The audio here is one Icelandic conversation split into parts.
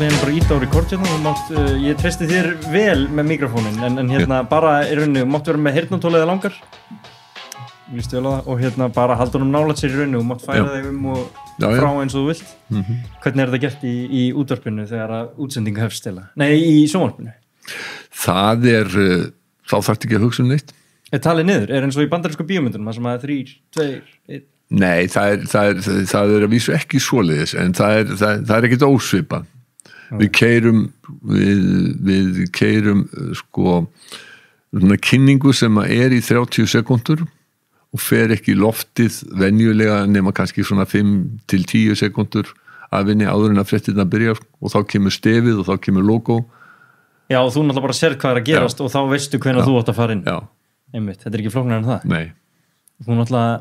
ætla ég bara íta á rekord hérna, ég treysti þér vel með mikrofónin en hérna bara í rauninni, mátt vera með heyrnartól eða langar lístu vel á það og hérna bara halda honum nálægt sér í rauninni og mátt færa þig og frá eins og þú vilt. Hvernig þetta gert í útvarpinu þegar að útsending hefst eða? Nei, í sjónvarpinu. Það þá þarftu ekki að hugsa neitt. Talið niður, eins og í bandarísku bíómyndunum þar sem að 3, 2, 1. Nei, það að vísu ekki svoleiðis, en það ekkert ósvipað. Við keyrum sko svona kynningu sem í 30 sekúndur og fer ekki í loftið venjulega nema kannski svona 5 til 10 sekúndur af henni áður en að fréttirnar byrja og þá kemur stefið og þá kemur logo. Já, og þú náttúrulega bara sér hvað að gerast og þá veistu hvenær þú átt að fara inn. Já. Einmitt, þetta ekki flóknara en það. Nei. Þú náttúrulega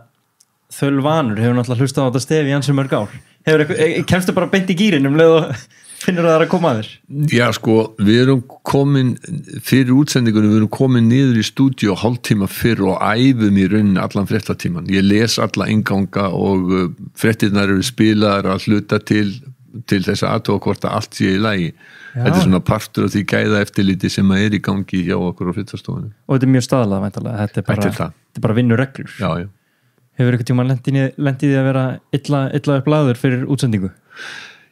þölvanur, hefur náttúrulega hlustað á þetta stef í ansi mörg ár. Kemstu bara beint í gírinn leið og finnur það að koma að þér? Já, sko, við erum komin fyrir útsendingunum, við erum komin niður í stúdíu hálftíma fyrr og æfum í rauninni allan fréttatíman. Ég les alla innganga og fréttirnar eru spilaðar að hluta til þess að athuga hvort að allt sé í lagi. Já. Þetta svona partur af því gæða eftirliti sem í gangi hjá okkur á fréttastofunum. Og þetta mjög staðlað, væntanlega. Þetta bara vinnureglur. Já, já. Hefur eitthvað tíma lent í því að vera illa upp lagður fyrir útsendingu?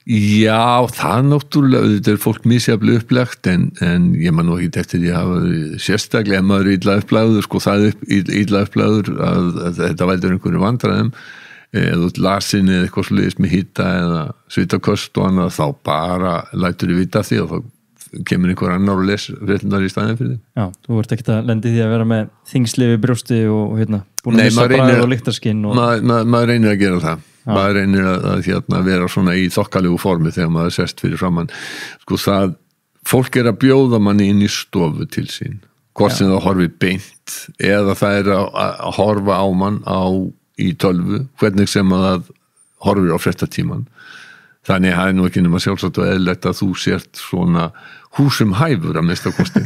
Já, það náttúrulega, þetta fólk misjaflega upplagt en ég man nú ekki eftir því að hafa sérstaklega ef maður illa upp lagður, sko það illa upp lagður að þetta veldur einhverju vandræðum eða út lasin eða eitthvað svolítið með hita eða svitaköst og annað þá bara lætur þið vita því og þá kemur einhver annar og les fréttirnar í staðinn fyrir þig. Já, þú vart ekkert að lendi því að vera með þyngsli við brjósti og búin að missa bragð og lyktarskinn og... Maður reynir að gera það. Já. Maður reynir að vera svona í þokkalegu formi þegar maður sest fyrir framann. Sko það, fólk að bjóða manni inn í stofu til sín. Hvort sem það horfi beint eða það að horfa á mann í tölvu, hvernig sem að það horfir á fréttatíman. Þannig að það nú ekki nema sjálfsagt og eðlilegt að þú sért svona húsum hæfur að mesta kosti.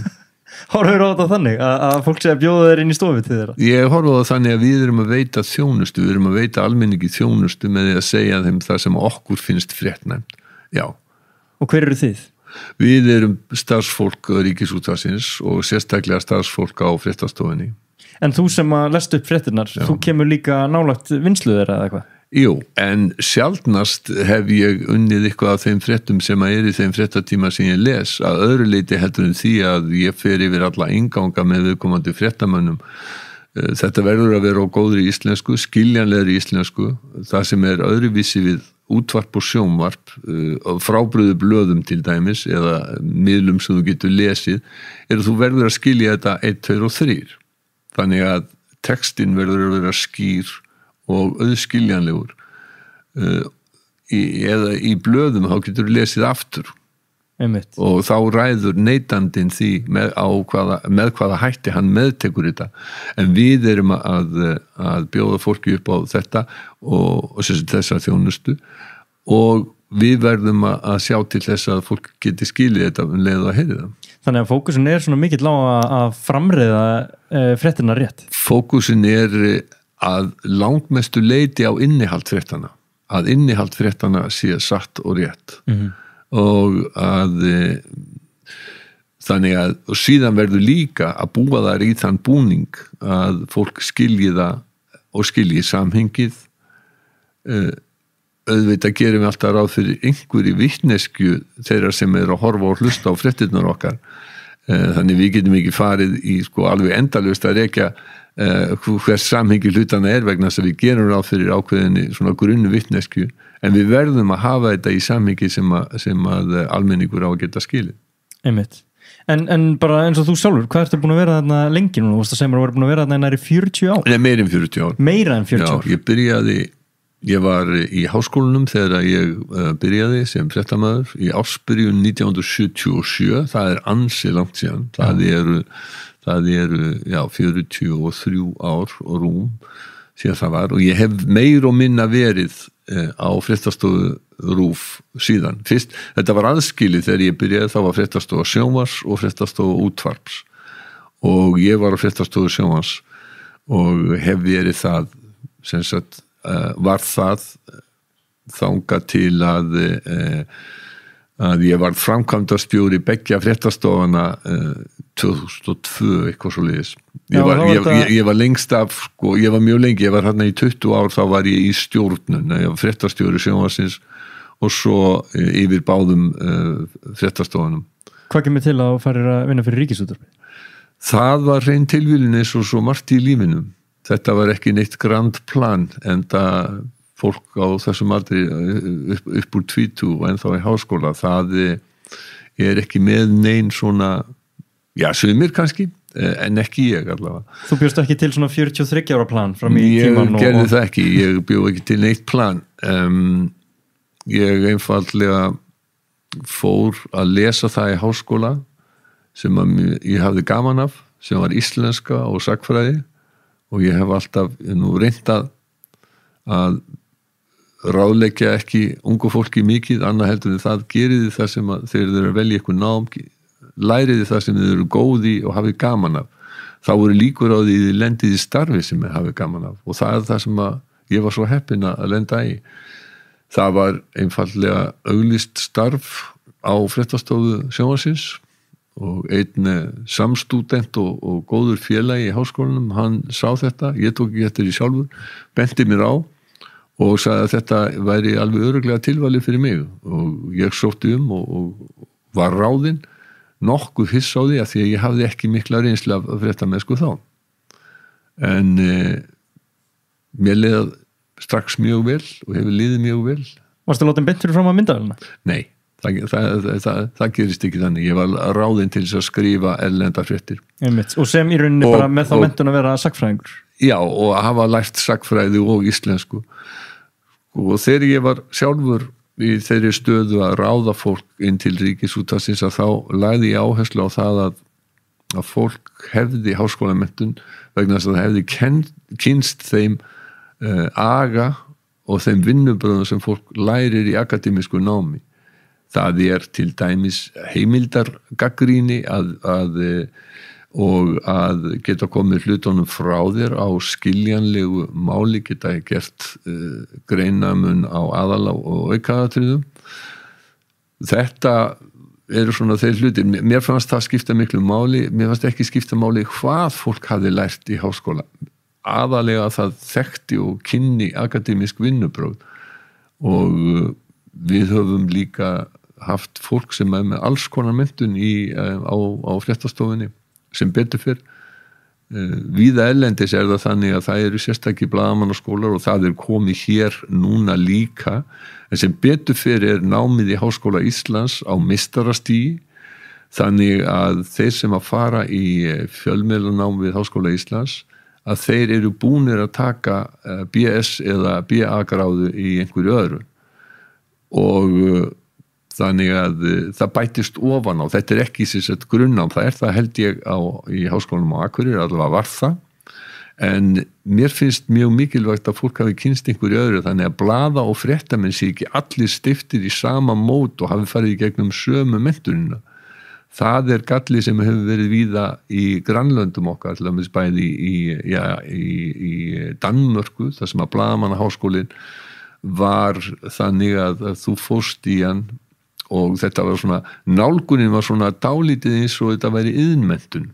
Horfir á þetta þannig að fólk sé að bjóða þeir inn í stofu til þeirra? Ég horfa á það þannig að við erum að veita þjónustu, við erum að veita almenningi þjónustu með því að segja þeim það sem okkur finnst fréttnæmt. Já. Og hver eru þið? Við erum starfsfólk Ríkisútvarpsins og sérstaklega starfsfólk á fréttastofunni. En þú sem að lest upp fréttirnar, þú kemur líka nálægt vinslu þeirra eða eitthvað? Jú, en sjaldnast hef ég unnið eitthvað af þeim fréttum sem í þeim fréttatíma sem ég les að öðru leyti heldur en því að ég fer yfir alla inganga með viðkomandi fréttamönnum. Þetta verður að vera á góðri íslensku, skiljanlegri íslensku, það sem öðruvísi við útvarp og sjónvarp, frábrugðu blöðum til dæmis eða miðlum sem þú getur lesið, að þú verður að skilja þetta 1, 2 og 3. Þannig að textin verður að vera skýr og auðskiljanlegur eða í blöðum þá getur þú lesið aftur. Einmitt. Og þá ræður neytandinn því með hvaða hætti hann meðtekur þetta en við erum að bjóða fólki upp á þetta og þessa þjónustu og við verðum að sjá til þess að fólk geti skilið þetta um leið að heyri það. Þannig að fókusin svona mikill á að framreiða fréttina rétt? Fókusin að langmestu leiti á innihald fréttana, að innihald fréttana sé satt og rétt og að þannig að og síðan verður líka að búa þar í þann búning að fólk skilji það og skilji samhengið auðvitað gerum við alltaf ráð fyrir einhverju vitneskju þeirra sem að horfa og hlusta á fréttirnar okkar þannig við getum ekki farið í alveg endalaust að rekja hvers samhengi hlutana vegna þess að við gerum ráð fyrir ákveðinni svona grunnu vitneskju en við verðum að hafa þetta í samhengi sem að almenningur á að geta skilið. Einmitt. En bara eins og þú sjálfur, hvað ertu búin að vera þarna lengi núna? Þú veist að segja mér að þú búin að vera þarna nær í 40 ár? Nei, meira en 40 ár. Meira en 40 ár? Já, ég var í háskólanum þegar ég byrjaði sem fréttamaður í ársbyrjun 1977, það ansi langt síðan, það eru 43 ár og rúm síðan það var og ég hef meir og minna verið á fréttastofu RÚV síðan. Fyrst, þetta var aðskilið þegar ég byrjaði, þá var fréttastofa sjónvarps og fréttastofa útvarps og ég var á fréttastofu sjónvarps og hef verið það, sem sagt, var það þangað til að ég var framkvæmdastjóri beggja fréttastofana 2002 eitthvað svo leiðis ég var lengst af sko, ég var mjög lengi, ég var hérna í 20 ár þá var ég í stjórnun, ég var fréttastjóri sjónvarpsins og svo yfir báðum fréttastofunum. Hvað kemur til að fara að vinna fyrir Ríkisútvarpið? Það var hrein tilvílun eins og svo margt í lífinu. Þetta var ekki neitt grand plan en það fólk á þessum aldri upp úr 20 og ennþá í háskóla, það ekki með nein svona, já, sumir kannski, en ekki ég allavega. Þú bjóst ekki til svona 43 ára plan fram í tíman? Ég gerði það ekki, ég bjó ekki til neitt plan. Ég einfaldlega fór að lesa það í háskóla sem ég hafði gaman af, sem var íslenska og sagnfræði og ég hef alltaf nú reynt að ráðleggja ekki ungu fólki mikið, annað heldur en það geriði það sem þegar þeir eru að velja eitthvað nám, læriði það sem þeir eru góði og hafið gaman af. Þá voru líkur á því þið lendið í starfi sem þeir hafið gaman af og það það sem ég var svo heppinn að lenda í. Það var einfaldlega auglýst starf á fréttastofu sjónvarpsins og einn samstúdent og góður félagi í háskólanum, hann sá þetta, ég tók ekki eftir því sjálfur, benti mér á og sagði að þetta væri alveg örugglega tilvalið fyrir mig og ég sótti og var ráðinn nokkuð hiss á því að því að ég hafði ekki mikla reynslu af fréttamennsku þá. En mér leið strax mjög vel og hefur liðið mjög vel. Varstu látið beint fyrir fram að myndavélina? Nei, það gerist ekki þannig. Ég var ráðinn til þess að skrifa erlendar fréttir. Og sem í rauninni bara með þá menntun að vera sagnfræðingur? Já, og hafa lært sagnfræði og íslensku. Og þegar ég var sjálfur í þeirri stöðu að ráða fólk inn til Ríkisútvarpsins að þá lagði ég áherslu á það að fólk hefði háskólamenntun vegna þess að það hefði kynst þeim aga og þeim vinnubröðum sem fólk lærir í akademísku námi. Það til dæmis heimildargagnrýni og að geta komið hlutunum frá þér á skiljanlegu máli, geta gert greinamun á aðal og aukaatriðum. Þetta eru svona þeir hlutir. Mér fannst það skipta miklu máli, mér fannst ekki skipta máli hvað fólk hafði lært í háskóla. Aðalega það þekkti og kynni akademísk vinnubrögð og við höfum líka haft fólk sem með alls konar menntun á fréttastofunni sem betur fyrr. Víða erlendis það þannig að það eru sérstakir blaðamannaskólar og það komið hér núna líka en sem betur fyrr námið í Háskóla Íslands á meistarastigi þannig að þeir sem að fara í fjölmiðlanám við Háskóla Íslands að þeir eru búnir að taka BS eða BA-gráðu í einhverju öðru og þannig að það bætist ofan á, þetta ekki sérstætt grunnám, það held ég í Háskólanum á Akureyri, allavega var það, en mér finnst mjög mikilvægt að fólk hafi kynst einhverju öðru, þannig að blaða og fréttamenn sé ekki allir stiftir í sama mót og hafi farið í gegnum sömu menntunina. Það galli sem hefur verið víða í grannlöndum okkar, til dæmis bæði í Danmörku, þar sem að blaðamannaháskólinn var þannig að þú fórst í hann og þetta var svona, nálgunin var svona dálítið eins og þetta væri iðnmenntun.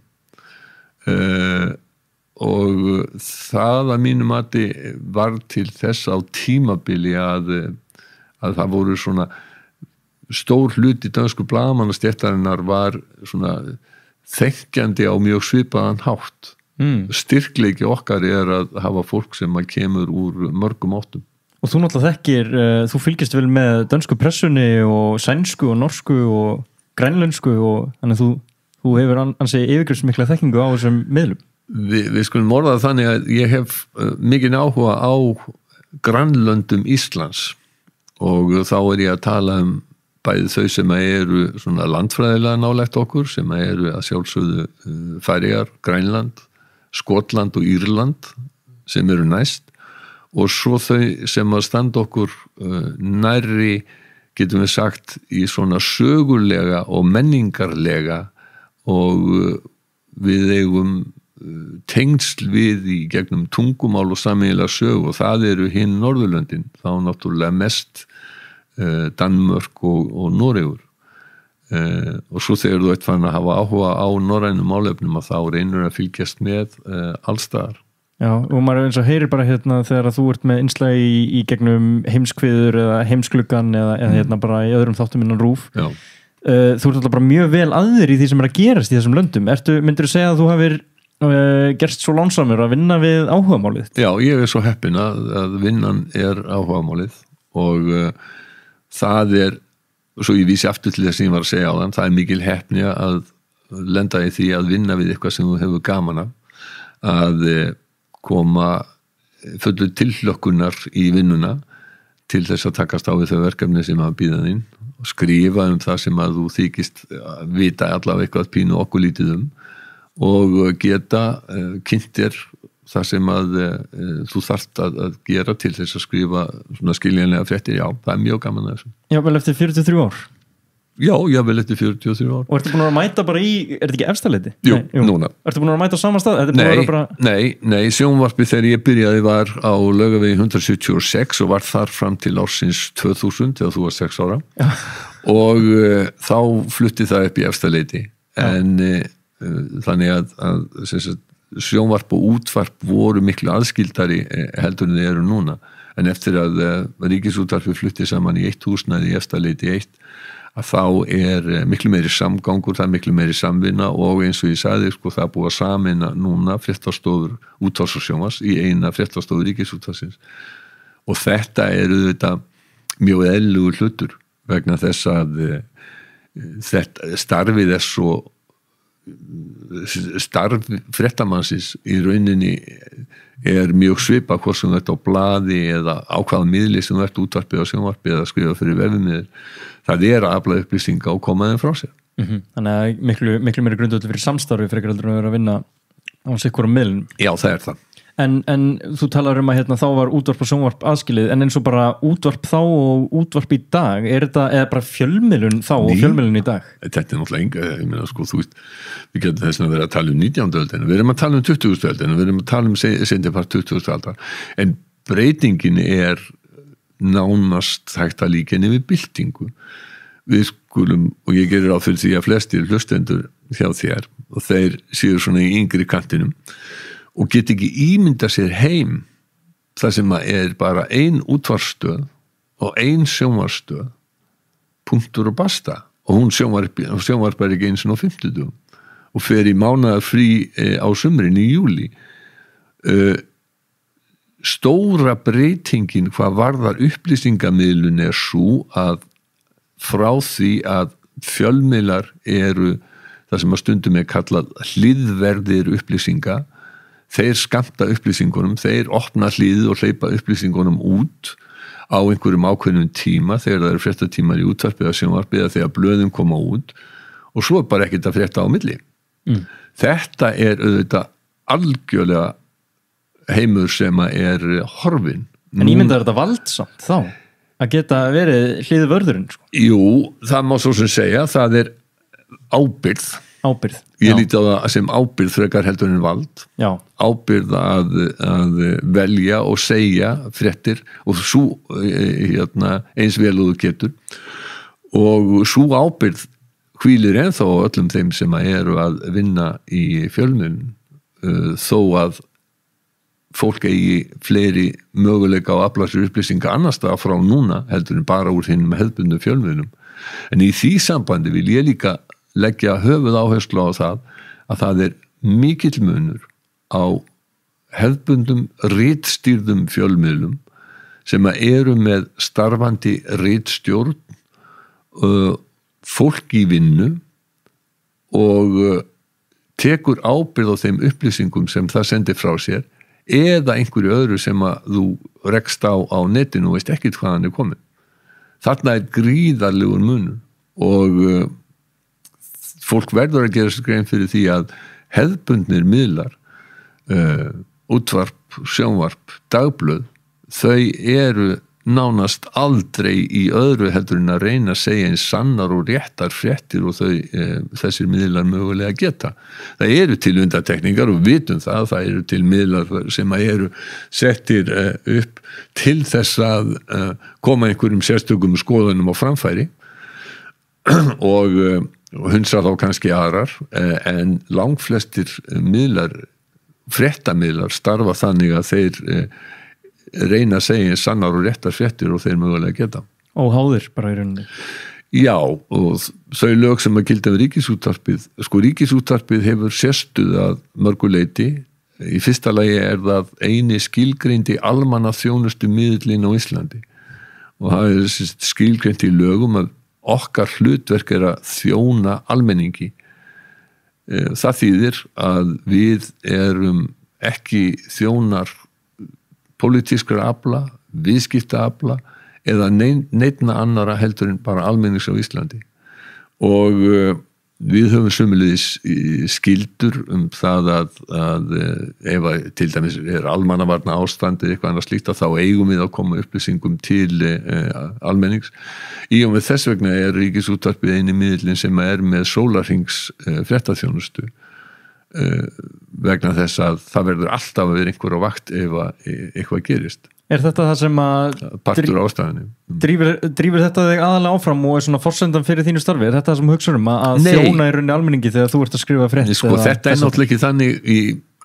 Og það að mínu mati var til þess á tímabili að það voru svona stór hluti dönsku blaðamannastéttarinnar var svona þekkjandi á mjög svipaðan hátt. Styrkleiki okkar að hafa fólk sem kemur úr mörgum áttum. Og þú náttúrulega þekkir, þú fylgist vel með dönsku pressunni og sænsku og norsku og grænlensku og þannig að þú hefur ansi yfirgripsmikla þekkingu á þessum miðlum. Við skulum orða það þannig að ég hef mikinn áhuga á grannlöndum Íslands og þá ég að tala bæði þau sem eru svona landfræðilega nálægt okkur, sem eru að sjálfsögðu Færeyjar, Grænland, Skotland og Írland sem eru næst og svo þau sem að standa okkur nærri, getum við sagt, í svona sögulega og menningarlega og við eigum tengsl við í gegnum tungumál og sameiginlega sögu og það eru hinn Norðurlöndin, þá náttúrulega mest Danmörk og Noregur og svo þegar þú ert fann að hafa áhuga á norrænum málefnum að þá reynur að fylgjast með allstaðar. Já, og maður eins og heyrir bara þegar þú ert með innslag í gegnum heimskviður eða heimskluggan eða bara í öðrum þáttum innan RÚV. Já. Þú ert alltaf bara mjög vel aðrir í því sem að gerast í þessum löndum. Myndirðu segja að þú hafir gerst svo lánsamur að vinna við áhugamálið? Já, ég svo heppinn að vinnan áhugamálið og það svo ég vísi aftur til þess að ég var að segja á þann, það mikil heppni að lenda í því að vinna við eitthvað sem þú hefur gaman að koma fullur tilhlökkunar í vinnuna til þess að takast á við þau verkefni sem að býða þín og skrifa það sem að þú þykist að vita allavega eitthvað pínu okkur lítið og geta kynntir það sem að þú þarft að gera til þess að skrifa svona skiljanlega fréttir. Já, það mjög gaman að þessu. Já, vel eftir 43 ár? Já, vel eftir 43 ár. Og ertu búin að mæta bara er þetta ekki Efstaleiti? Jú, núna. Ertu búin að mæta á sama stað? Nei, sjónvarpið þegar ég byrjaði var á Laugavegi 176 og var þar fram til ársins 2000 þegar þú var 6 ára. Já. Og þá flutti það upp í Efstaleiti. En þannig að sjónvarp og útvarp voru miklu aðskildari heldur en þeir eru núna. En eftir að Ríkisútvarpið flutti saman í eitt húsnæði í Efstaleiti 1 að þá miklu meiri samgangur, það miklu meiri samvinna og eins og ég sagði, það búið að sameina núna fréttastofur útvarps og sjónvarps í eina fréttastofu Ríkisútvarpsins og þetta þetta mjög eðlilegur hlutur vegna þess að þetta starfið svo starf fréttamannsins í rauninni mjög svipað hvort sem þetta á blaði eða á hvaða miðli sem þetta útvarpið á sjónvarpið eða skrifa fyrir vefmiðil. Það að afla upplýsinga og koma þeim frá sér. Þannig að miklu meiri grundvöld fyrir samstarfi frekar heldur en að vera að vinna á sikkurum miðlum. Já, það það. En þú talar að þá var útvarp og sjónvarp aðskilið, en eins og bara útvarp þá og útvarp í dag, þetta eða bara fjölmiðlun þá og fjölmiðlun í dag? Þetta náttúrulega enga, ég meina þú veist, við getum þess að vera að tala 19. öldina, við erum að tala 20. öldina, við erum að tala seinni-part 20. aldar, en breytingin nánast hægt að líka við byltingu. Við skulum, og ég gerir á fyrir því að flestir hlustendur hjá þér, og þeir séu svona í yngri kantinum, og get ekki ímynda sér heim það sem bara ein útvarpsstöð og ein sjónvarpsstöð punktur og basta og hún sjónvarpar ekki eins og 50 og fer í mánaðar frí á sumrin í júli. Stóra breytingin hvað varðar upplýsingamiðlun svo að frá því að fjölmiðlar það sem að stundum kallað hliðverðir upplýsinga. Þeir skammta upplýsingunum, þeir opna hliðið og hleypa upplýsingunum út á einhverjum ákveðnum tíma þegar það fréttatímar í útvarpi eða sjónvarpi eða þegar blöðum koma út og svo bara ekkert að frétta á milli. Þetta auðvitað algjörlega heimur sem horfinn. En ímyndar þetta valdsamt þá? Að geta verið hliðvörðurinn? Jú, það má svo sem segja, það ábyrgð. Ég líti á það sem ábyrgð frekar heldur en vald. Já. Ábyrgð að velja og segja fréttir og svo eins vel og þú getur og svo ábyrgð hvílir ennþá á öllum þeim sem að vinna í fjölmiðlum þó að fólk eigi fleiri möguleika á að afla sér upplýsinga annars staðar frá núna heldur en bara úr hinum hefðbundnu fjölmiðlum. En í því sambandi vil ég líka leggja höfuð áherslu á það að það mikill munur á hefðbundum ritstýrðum fjölmiðlum sem eru með starfandi ritstjórn, fólk í vinnu og tekur ábyrgð á þeim upplýsingum sem það sendir frá sér eða einhverju öðru sem að þú rekst á netinu og veist ekkert hvaðan komin. Þarna gríðarlegur munur og fólk verður að gera sér grein fyrir því að hefðbundnir miðlar, útvarp, sjónvarp, dagblöð, þau nánast aldrei í öðru heldur en að reyna að segja eins sannar og réttar fréttir og þessir miðlar mögulega geta. Það til undantekningar og vitum það til miðlar sem settir upp til þess að koma einhverjum sérstökum skoðunum á framfæri og hunsa þá kannski aðrar en langflestir miðlar, fréttamiðlar starfa þannig að þeir reyna að segja sannar og réttar fréttir og þeir mögulega geta. Óháðir bara í rauninni. Já, og þau lög sem að gilda við Ríkisútvarpið, sko Ríkisútvarpið hefur sérstuð að mörgu leyti. Í fyrsta lagi það eini skilgreindi almannaþjónustu miðillinn á Íslandi og það skilgreind í lögum að okkar hlutverk að þjóna almenningi. Það þýðir að við erum ekki þjónar pólitískra afla, viðskipta afla eða neinna annara heldur en bara almennings á Íslandi og við höfum sömuleiðis skyldur það að ef til dæmis almannavarna ástand eða eitthvað annað slíkt þá eigum við að koma upplýsingum til almennings. Í og með þess vegna Ríkisútvarpið eini miðillinn sem með sólarhrings fréttaþjónustu vegna þess að það verður alltaf að vera einhver á vakt ef eitthvað gerist. Þetta það sem að partur ástæðunni drífur þetta þig aðalega áfram og svona forsendan fyrir þínu starfi? Þetta það sem hugsa að þjóna í rauninni almenningi þegar þú ert að skrifa frétt? Sko, þetta náttúrulega ekki þannig í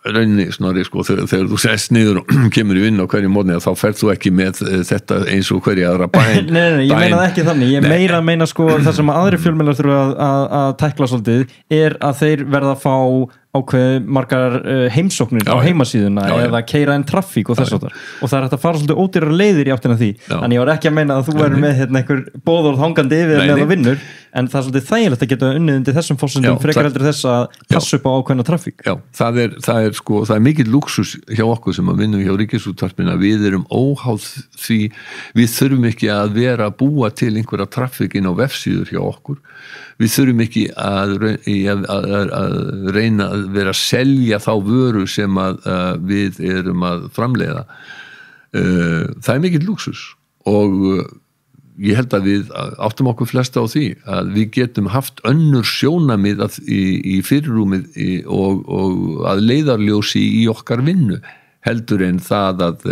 rauninni, Snorri, sko, þegar þú sest niður og kemur í vinnu á hverju morgni þá ferð þú ekki með þetta eins og hverju aðra bæn. Nei, ég meina það ekki þannig. Ég meina sko það sem aðri fjölmiðlar þurfa að tækla svolítið að þeir verða að fá ákveð margar heimsóknir á heimasíðuna eða keyra inn traffík og þess og það er hægt að fara svolítið ódýrar leiðir í áttina því þannig ég var ekki að meina að þú verður með einhver boðorð hangandi yfir með það vinnur en það er svolítið þægilegt að geta unnið undir þessum forsendum frekar heldur þess að passa upp á ákveðna traffík. Já, það er mikill lúxus hjá okkur sem að vinnum hjá Ríkisútvarpinu að við erum óháð því við þurfum ekki að vera að búa til einhverja traffík inn á vefsíður hjá okkur. Við þurfum ekki að reyna að vera að selja þá vöru sem við erum að framleiða. Það er mikill lúxus og ég held að við áttum okkur flesta á því að við getum haft önnur sjónamið í fyrirrúmið og að leiðarljósi í okkar vinnu heldur en það að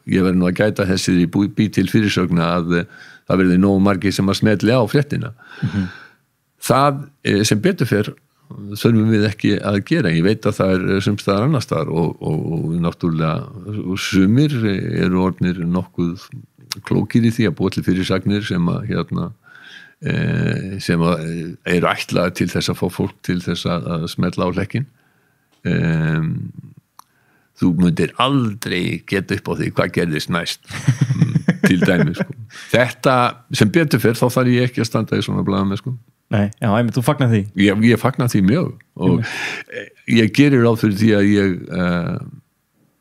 ég verði nú að gæta þessir í bý til fyrirsögna að það verði nógu margir sem að smetli á fréttina. Það sem betur fer þurfum við ekki að gera. Ég veit að það sums staðar annars staðar og náttúrulega sumir eru orðnir nokkuð klókir í því að búa til fyrirsagnir sem eru ætlaðar til þess að fá fólk til þess að smetla á hlekkin. Þú myndir aldrei geta upp á því hvað gerðist næst til dæmi sko. Þetta sem betur fer þá þarf ég ekki að standa í svona blaðamenn sko. Nei, já, einmitt, þú fagnar því? Ég fagnar því mjög og ég gerir ráð fyrir því að ég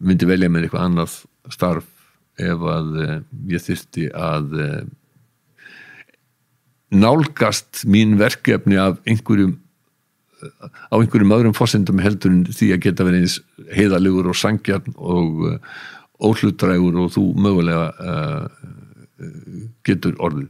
myndi velja mér eitthvað annað starf ef að ég þyrfti að nálgast mín verkefni af einhverjum öðrum forsendum heldur en því að geta verið eins heiðarlegur og sanngjarn og óhlutdrægur og þú mögulega getur orðið.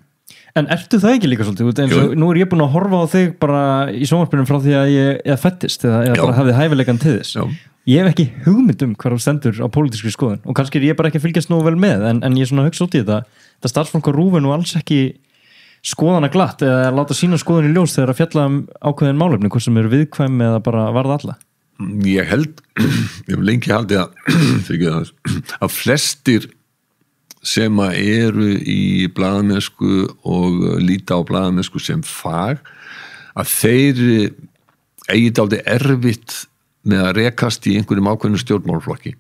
En ertu það ekki líka svolítið? Eins og nú ég búin að horfa á þig bara í sjónvarpinu frá því að ég fættist eða bara hafði hæfileikann til þess. Já. Ég hef ekki hugmynd hvað þú stendur á pólitískri skoðun og kannski ég bara ekki að fylgjast nógu vel með en ég svona hugsa út í þetta starfsfólk á RÚV nú alls ekki skoðana glatt eða láta sína skoðun í ljós þegar að fjalla ákveðin málefni hvort sem eru viðkvæm eða bara varða alla. Ég hef lengi haldið að flestir sem eru í blaðamennsku og líta á blaðamennsku sem fag að þeir eigi dálítið erfitt með að rekast í einhverjum ákveðnum stjórnmálaflokki.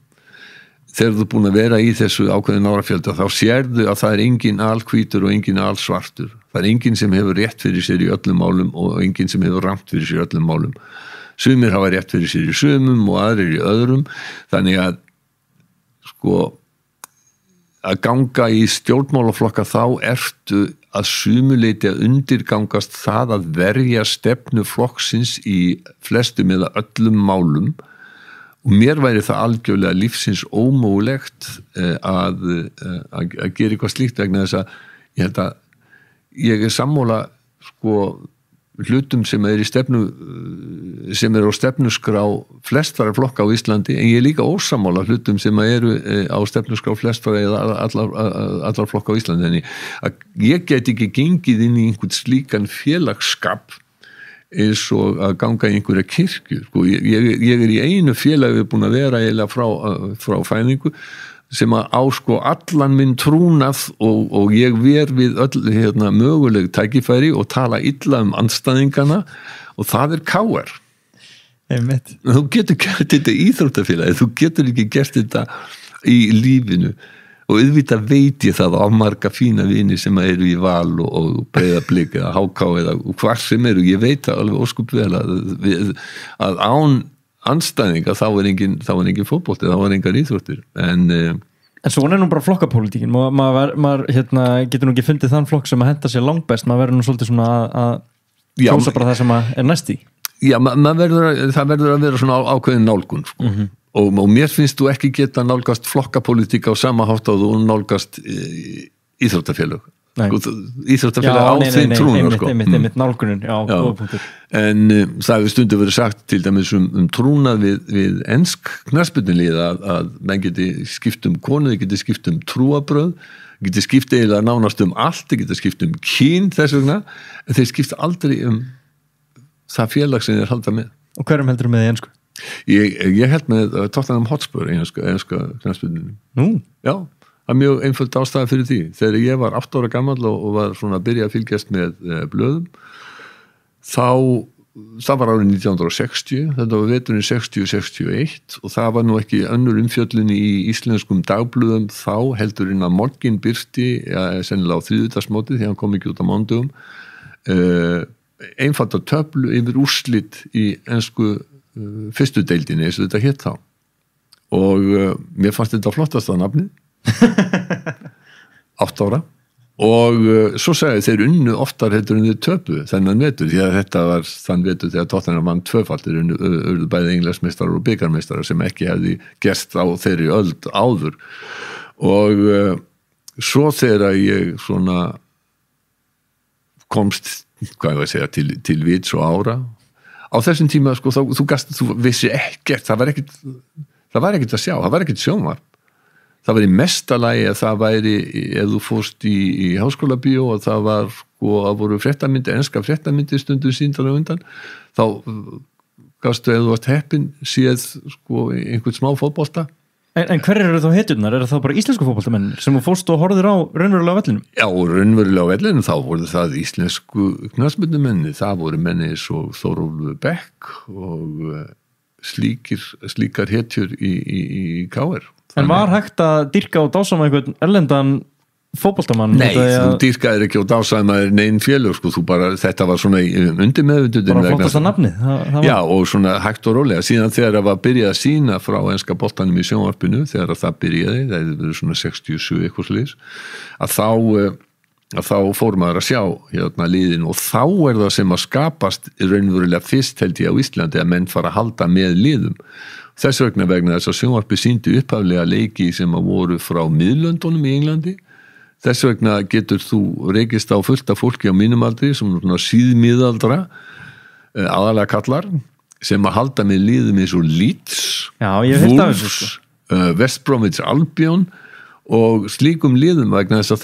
Þegar þú búin að vera í þessu ákveðin árafjölda þá sérðu að það engin alhvítur og engin alsvartur. Það engin sem hefur rétt fyrir sér í öllum málum og engin sem hefur rangt fyrir sér í öllum málum. Sumir hafa rétt fyrir sér í sumum og aðrir í öðrum. Þannig að að ganga í stjórnmálaflokka þá ertu að sumuleyti að undirgangast það að verja stefnu flokksins í flestum eða öllum málum og mér væri það algjörlega lífsins ómögulegt að gera eitthvað slíkt vegna þess að ég held að ég sammála hlutum sem í stefnu sem á stefnuskrá flestara flokka á Íslandi, en ég líka ósammála hlutum sem eru á stefnuskrá flestara eða allar flokka á Íslandi, en ég get ekki gengið inn í einhvern slíkan félagsskap eins og að ganga í einhverja kirkju, sko. Ég í einu félagi búin að vera eiginlega frá fæðingu sem að á sko allan minn trúnað og ég ver við öll möguleg tækifæri og tala illa andstæðingana og það KR. Einmitt. Þú getur gert þetta í íþróttafélagi, þú getur ekki gert þetta í lífinu og auðvitað veit ég það á marga fína vini sem eru í Val og Breiðablik eða HK eða hvar sem eru, ég veit það alveg óskup vel að án andstæðinga þá engin fótbolti, þá engar íþróttir en svona nú bara flokkapólitíkin maður getur nú ekki fundið þann flokk sem að henda sér langbest, maður verður nú svolítið svona að kjósa bara það sem er næst í. Já, það verður að vera svona ákveðin nálgun sko. Og mér finnst þú ekki geta nálgast flokkapólitík á sama hátt og þú nálgast íþróttafélög. Íþróttafélag á þeim trúnar sko. Einmitt nálgunin, góða punktur. En það hefur stundu verið sagt til dæmis trúnað við ensk knattspyrnulið að menn geti skipt konu, þið geti skipt trúabröð, geti skipt eiginlega nánast allt, þið geti skipt kyn þess vegna, en þeir skipta aldrei það félag sem þeir halda með. Og hverjum heldur með í ensku? Ég held með Tottenham Hotspur enska knattspyrnunni. Nú? Já. Það mjög einföld ástæða fyrir því. Þegar ég var 8 ára gamall og var svona að byrja að fylgjast með blöðum, það var árið 1960, þetta var veturinn 60-61 og það var nú ekki önnur umfjöllun í íslenskum dagblöðum þá heldur inn að morgin birti, sennilega á þriðjudagsmótið því hann kom ekki út á mándugum, einfalda töflu yfir úrslit í ensku fyrstu deildinni, eins og þetta hétt þá. Og mér fannst þetta flottasta nafnið 8 ára og svo sagði þeir unnu oftar heldur en þeir töpu þennan vetur því að þetta var þann vetur þegar Tottenham vann tvöfaldir urðu bæði englandsmeistarar og bikarmeistarar sem ekki hefði gerst á þeirri öld áður og svo þegar ég svona komst hvað ég að segja til vits og ára á þessum tíma sko þú vissi ekkert það var ekkert að sjá, það var ekkert sjónvarp. Það var í mestalagi að það væri ef þú fórst í háskólabíó og það var sko að voru fréttamyndir, enska fréttamyndir stundum sýndar á undan þá gastu ef þú varst heppin séð sko einhvern smá fótbolta. En hver eru þá hetjurnar? Er það bara íslensku fótboltamenn sem þú fórst og horfðir á raunverulega á vellinum? Já, raunverulega á vellinum þá voru það íslensku knattspyrnumenn, það voru menni svo Þórólfur Beck og slíkar hetjur í KR. En var hægt að dýrka og dásama einhvern erlendan fótboltamann? Nei, þú dýrkaðir ekki og dásamaðir neinn félög, sko, þetta var svona undir meðvindundin. Bara flottasta nafnið? Já, og svona hægt og rólega. Síðan þegar það var byrjað að sína frá enska boltanum í sjónvarpinu, þegar það byrjaði, það hefði verið svona 67 eitthvað slís, að þá fór maður að sjá liðin og þá það sem að skapast raunverulega fyrst held ég á Íslandi að menn fara að halda með liðum. Þess vegna þess að sjónvarpi sýndi upphaflega leiki sem að voru frá miðlöndunum í Englandi. Þess vegna getur þú rekist á fullt af fólki á mínum aldri sem síðmiðaldra aðalega kallar sem að halda með liðum eins og Leeds, Wolves, West Bromwich Albion og slíkum liðum vegna þess að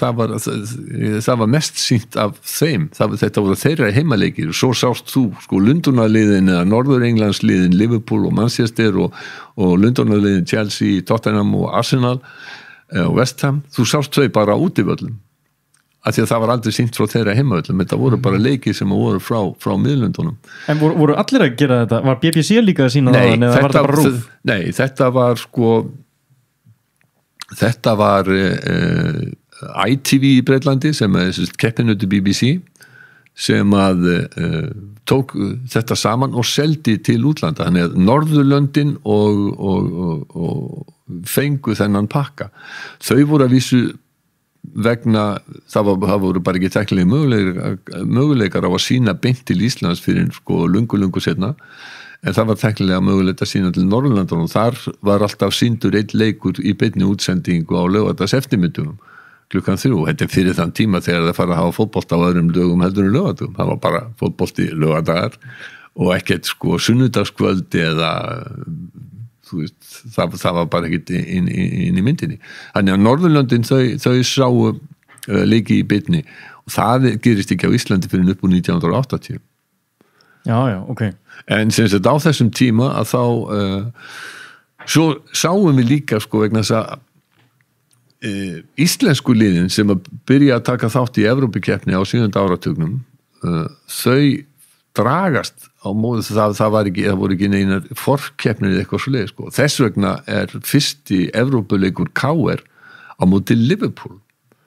það var mest sýnt af þeim, þetta voru þeirra heimaleikir og svo sást þú sko Lundunarliðin eða Norður-Englandsliðin Liverpool og Manchester og Lundunarliðin Chelsea, Tottenham og Arsenal og West Ham, þú sást þau bara út í völlum af því að það var aldrei sýnt frá þeirra heimavöllum, þetta voru bara leikir sem voru frá miðlöndunum. En voru allir að gera þetta? Var BBC líka að sína það eða var þetta bara RÚV? Nei, þetta var sko Þetta var ITV í Breitlandi sem keppinutu BBC sem að tók þetta saman og seldi til útlanda. Þannig að Norðurlöndin og fengu þennan pakka. Þau voru að vísu vegna, það voru bara ekki teknilega möguleikar á að sína beint til Íslands fyrir sko lungu setna. En það var teknilega mögulegt að sína til Norðurlandunum og þar var alltaf sýndur einn leikur í beinni útsendingu á laugardags eftirmyndum klukkan 3, þetta fyrir þann tíma þegar það fara að hafa fótbolta á öðrum dögum heldur en laugardögum, það var bara fótbolti laugardagar og ekkert sko sunnudagskvöld eða þú veist, það var bara ekkert inn í myndinni. Þannig að Norðurlöndin þau sáu leiki í beinni og það gerist ekki á Íslandi fyrir upp úr 1980. Já, ok. En sem sagt á þessum tíma að þá svo sáum við líka sko vegna þess að íslensku liðin sem að byrja að taka þátt í Evrópukeppni á 7. áratugnum þau dragast á móðu það voru ekki neinar forkeppnir eða eitthvað svoleiðis sko. Þess vegna fyrsti Evrópuleikur KR á móti Liverpool.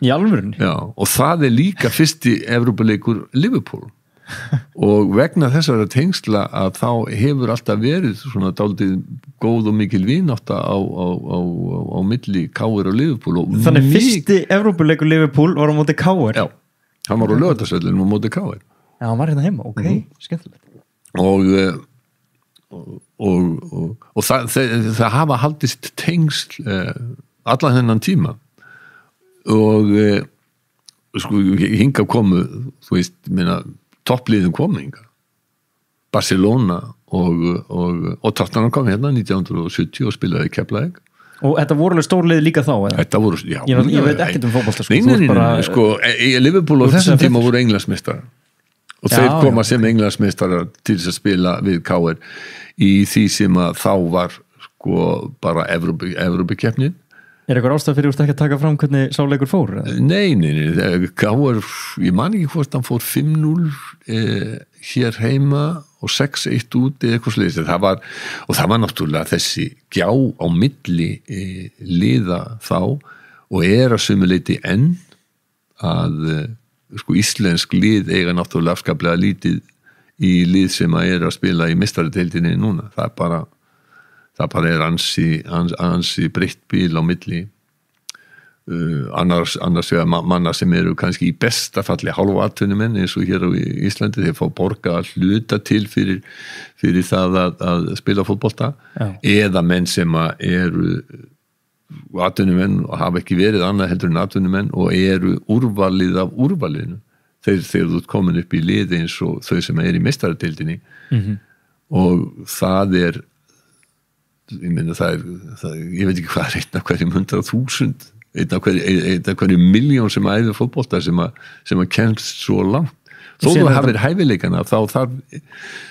Í alvörunni? Já, og það líka fyrsti Evrópuleikur Liverpool og vegna þessara tengsla að þá hefur alltaf verið svona dálítið góð og mikil vinátta á milli KR og Liverpool og þannig fyrsti Evrópuleikur Liverpool var á móti KR? Já, hann var á Laugardalsvellinum á móti KR. Já, hann var hérna heima, ok, skemmtilegt. Og það hafa haldist tengsl allan þennan tíma og sko hinga komu, þú veist, minna toppliðin komu hinga Barcelona og Tottenham kom hérna 1970 og spilaði í Keflavík. Og þetta voru alveg stórlið líka þá? Eða? Þetta voru, já. Ég veit ekkert fótbolta sko. Nei, sko, Liverpool á þessum tíma voru Englandsmeistarar og þeir koma sem Englandsmeistarar til þess að spila við KR í því sem að þá var sko bara Evrópukeppnin. Eitthvað ástæð fyrir ekki að taka fram hvernig sá leikur fór? Nei, KR, ég man ekki hvort hann fór 5-0 hér heima og 6-1 út eða eitthvað sliðis. Það var náttúrulega þessi gjá á milli liða þá og að sumuleyti enn að sko íslensk lið eiga náttúrulega afskaplega lítið í lið sem að spila í meistaradeildinni núna. Það bara ansi breytt bíl á milli annars vegar manna sem eru kannski í besta falli hálfatvinnumenn eins og hér á Íslandi, þeir fá borga að hluta til fyrir það að spila fótbolta eða menn sem eru atvinnumenn og hafa ekki verið annað heldur en atvinnumenn og eru úrvalið af úrvalinu þegar þú ert komin upp í liði eins og þau sem eru í meistaradeildinni og það ég meina ég veit ekki hvað einn af hverjum 100.000 einn af hverjum miljón sem æfir fótbolta sem að kemst svo langt þó þú hafir hæfileikana þá þarf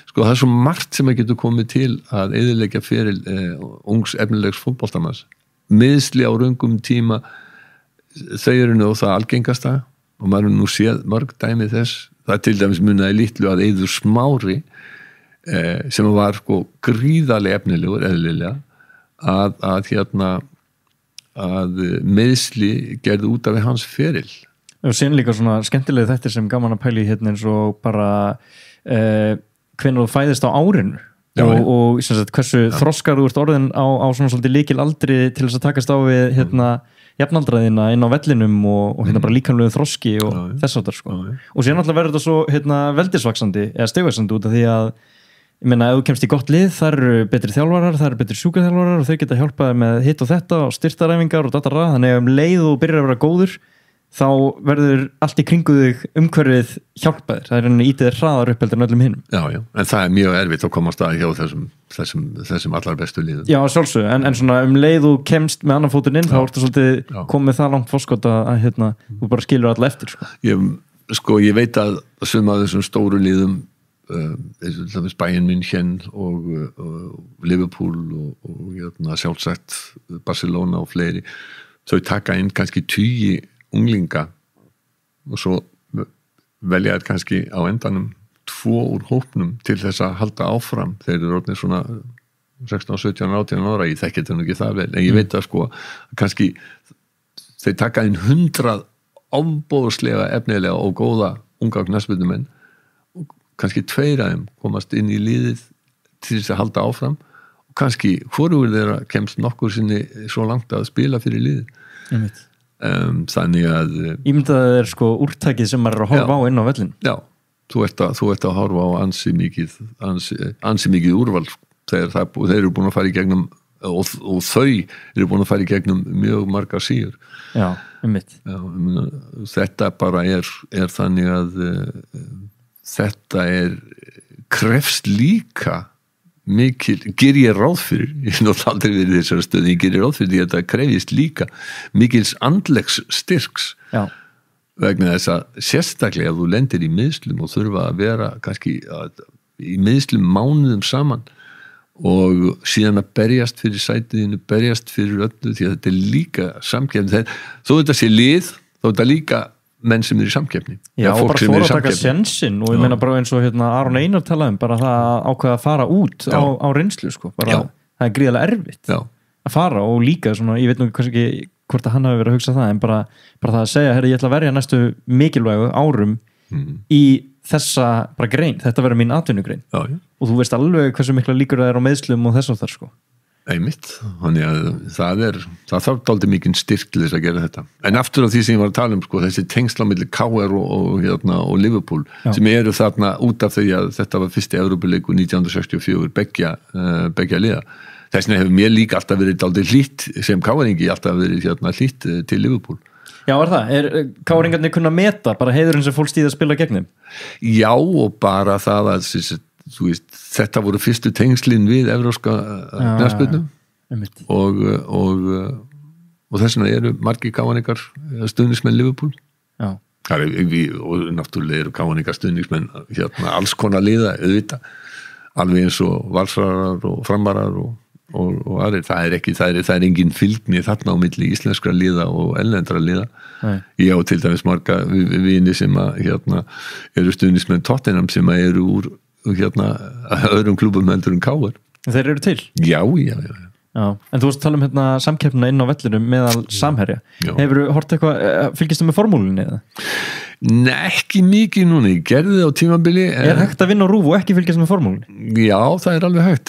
sko það svo margt sem að getur komið til að eyðileggja fyrir ungs efnilegs fótboltamanns meiðsli á röngum tíma þau eru nú það algengasta og maður nú séð mörg dæmi þess það til dæmis munaði litlu að Eiður Smári sem var sko gríðarlega efnilegur eðlilega að meiðsli gerði út af hans feril. Og síðan líka svona skemmtilega þetta sem gaman að pæla í hérna eins og bara hvenær þú fæðist á árinu og sem sagt, hversu þroskar þú ert orðin á svona svolítið líkil aldri til þess að takast á við hérna jafnaldraðina inn á vellinum og hérna bara líkamlegu þroski og þess áttar sko. Og síðan alltaf verður þetta svo hérna veldisvaksandi eða stigvaksandi út af því að ég meina, ef þú kemst í gott lið, það eru betri þjálfarar, það eru betri sjúkraþjálfarar og þau geta hjálpað með hitt og þetta og styrtaræfingar og datara, þannig að leið og byrjar að vera góður, þá verður allt í kringu þig umhverfið hjálpaðir, það er ítið hraðar upp heldur en öllum hinum. Já, en það er mjög erfitt að komast að hjá þessum allar bestu liðum. Já, sjálfsög, en svona leið og kemst með annan fótinn inn, þá ertu svolítið komið það langt fórskot að hérna, þú bara skilur alla eftir. Ég veit að sum af þessum stóru liðum Bayern München og Liverpool og sjálfsagt Barcelona og fleiri þau taka inn kannski 20 unglinga og svo velja þær kannski á endanum 2 úr hópnum til þess að halda áfram þeir eru orðnir svona 16, 17, 18 ára ég þekki þetta nú ekki það vel en ég veit að sko kannski þeir taka inn 100 ofboðslega efnilega og góða unga knattspyrnumenn kannski 2 af þeim komast inn í liðið til þess að halda áfram og kannski hvorugur þeirra kemst nokkur sinni svo langt að spila fyrir liðið. Þannig að Ímyndaðu er sko úrtækið sem maður er að horfa á inn á vellin. Já, þú ert að horfa á ansi mikið úrval þegar þeir eru búin að fara í gegnum og þau eru búin að fara í gegnum mjög margar síður. Já, einmitt. Já, þetta bara er þannig að þetta krefst líka mikil, ger ég ráð fyrir, ég nátt aldrei verið þessari stöðu, ég ger ráð fyrir því að þetta krefist líka mikils andlegs styrks. Já. Vegna þess að sérstaklega ef þú lendir í meiðslum og þurfa að vera kannski í meiðslum mánuðum saman og síðan að berjast fyrir sætiðinu, berjast fyrir öllu, því að þetta er líka samkeppni. Þó þetta sé lið, þó þetta líka menn sem eru í samkeppni. Já, og bara fór að taka sjensin og ég meina bara eins og Aron Einar talaði bara það að ákveða að fara út á reynslu, sko. Bara, það er gríðarlega erfitt að fara og líka svona, ég veit nú kannski ekki hvort að hann hafi verið að hugsa það, en bara það að segja, herri, ég ætla að verja næstu mikilvægu árum í þessa bara grein, þetta verður mín atvinnugrein og þú veist alveg hversu mikla líkur það er á meiðslum og þess að það, sko. Einmitt, þannig að það þarf dálítið mikinn styrk til þess að gera þetta. En aftur á því sem ég var að tala sko, þessi tengsl á milli KR og Liverpool, sem eru þarna út af því að þetta var fyrsti Evrópuleikur 1964 beggja liða. Þess vegna hefur mér líka alltaf verið dálítið hlýtt sem KR-ingi alltaf verið hlýtt til Liverpool. Já, það? KR-ingarnir kunna meta bara heiðurinn sem fólk stíð að spila gegnum? Já, og bara það að þú veist, þetta voru fyrstu tengslin við evrópska knattspyrnu og þess vegna eru margir KR-ingar stuðningsmenn Liverpool. Já. Og náttúrulega eru KR-ingar stuðningsmenn alls konar liða, auðvitað, alveg eins og valsarar og framarar og aðrir, það er engin fylgni þarna á milli íslenskra liða og erlendra liða. Ég á til dæmis marga vini sem eru stuðningsmenn Tottenham sem eru úr öðrum klúbum heldur en KR. Þeir eru til? Já. En þú varst að tala um samkeppnina inn á vellinum meðal Samherja. Hefurðu hort eitthvað, fylgistu með formúlunni eða? Nei, ekki mikið núna, ég gerði það á tímabili. Er hægt að vinna á RÚV og ekki fylgjast með formúlunni? Já, það er alveg hægt.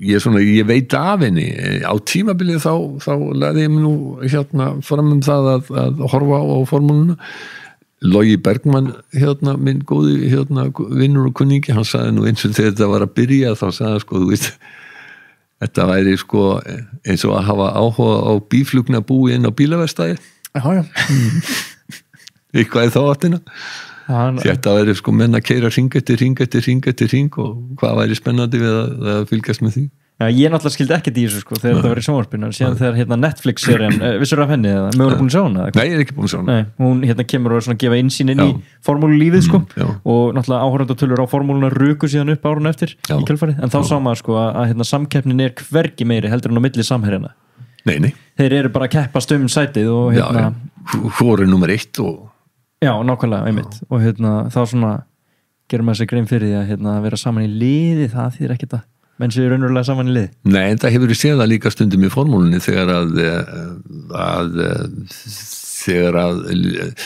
Ég veit af henni. Á tímabili þá lagði ég mig nú fram það að horfa á formúluna. Logi Bergmann, minn góði vinnur og kunningi, hann sagði nú eins og þegar þetta var að byrja, þá sagði sko, þú veist, þetta væri sko eins og að hafa áhuga á bíflugnabúi inn á bílaverkstæði. Já. Eitthvað þá áttina. Þetta væri sko menn að keyra hring eftir hring og hvað væri spennandi við að fylgjast með því? Já, ég náttúrulega skildi ekkert í þessu sko þegar þetta var í sjónvarpinu, síðan þegar Netflix-serían, vissur af henni eða mögulega búin að sjá hana? Nei, ég er ekki búin að sjá hana. Nei, hún kemur og gefa innsýn inn í formúlulífið sko og náttúrulega áhorfendatölur á formúluna ruku síðan upp árun eftir í kjölfarið, en þá sá maður sko að samkeppnin er hvergi meiri heldur en á milli Samherjana. Nei. Þeir eru bara að keppast sætið og hvor er númer 1 og... Já, nákvæmlega, einmitt og þá svona gerum maður sér grein fyrir því að vera saman í liði, það þýðir ekkert að menn séu raunverulega saman í liði. Nei, en það hefur við séð það líka stundum í formúlunni þegar að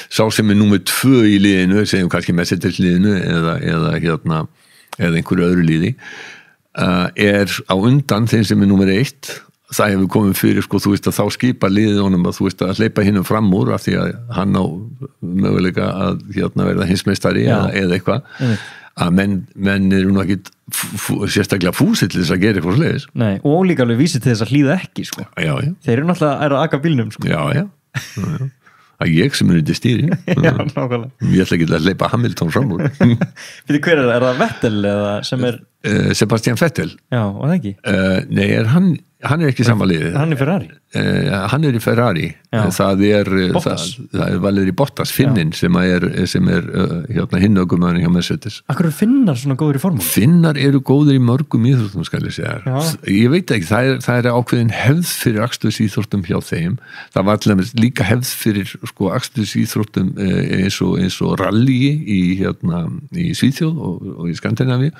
sá sem er númer 2 í liðinu, segjum kannski Mercedes liðinu eða einhverju öðru liði er á undan þeim sem er númer 1. Það hefur komið fyrir sko, þú veist að þá skipa liðið honum að þú veist að hleypa hinnum fram úr af því að hann á möguleika að verða hinsmeistari eða eitthvað að menn eru nú ekki sérstaklega fúsir til þess að gera eitthvað slegis. Nei, og líka alveg vísir til þess að hlýða ekki sko. Já. Þeir eru náttúrulega að aka bílnum sko. Já. Að ég sem er undir stýri. Já, nákvæmlega. Ég ætla ekki að hleypa Hamilton fram úr. Fyrir hver er það Vettel eða sem er... Sebastian Vettel. Já, og það ekki? Nei, hann er ekki sama liði. Hann er Ferrari? Hann er í Ferrari. Það er Valeri Bottas, Finnin sem er hinnaugumæðurinn hjá Mercedes. Akkur eru Finnar svona góður í formúlu? Finnar eru góður í mörgum íþróttum skal ég segja. Ég veit ekki, það er ákveðin hefð fyrir akstursíþróttum hjá þeim. Það var allavega líka hefð fyrir sko akstursíþróttum eins og rally í Svíþjóð og í Skandinavíu.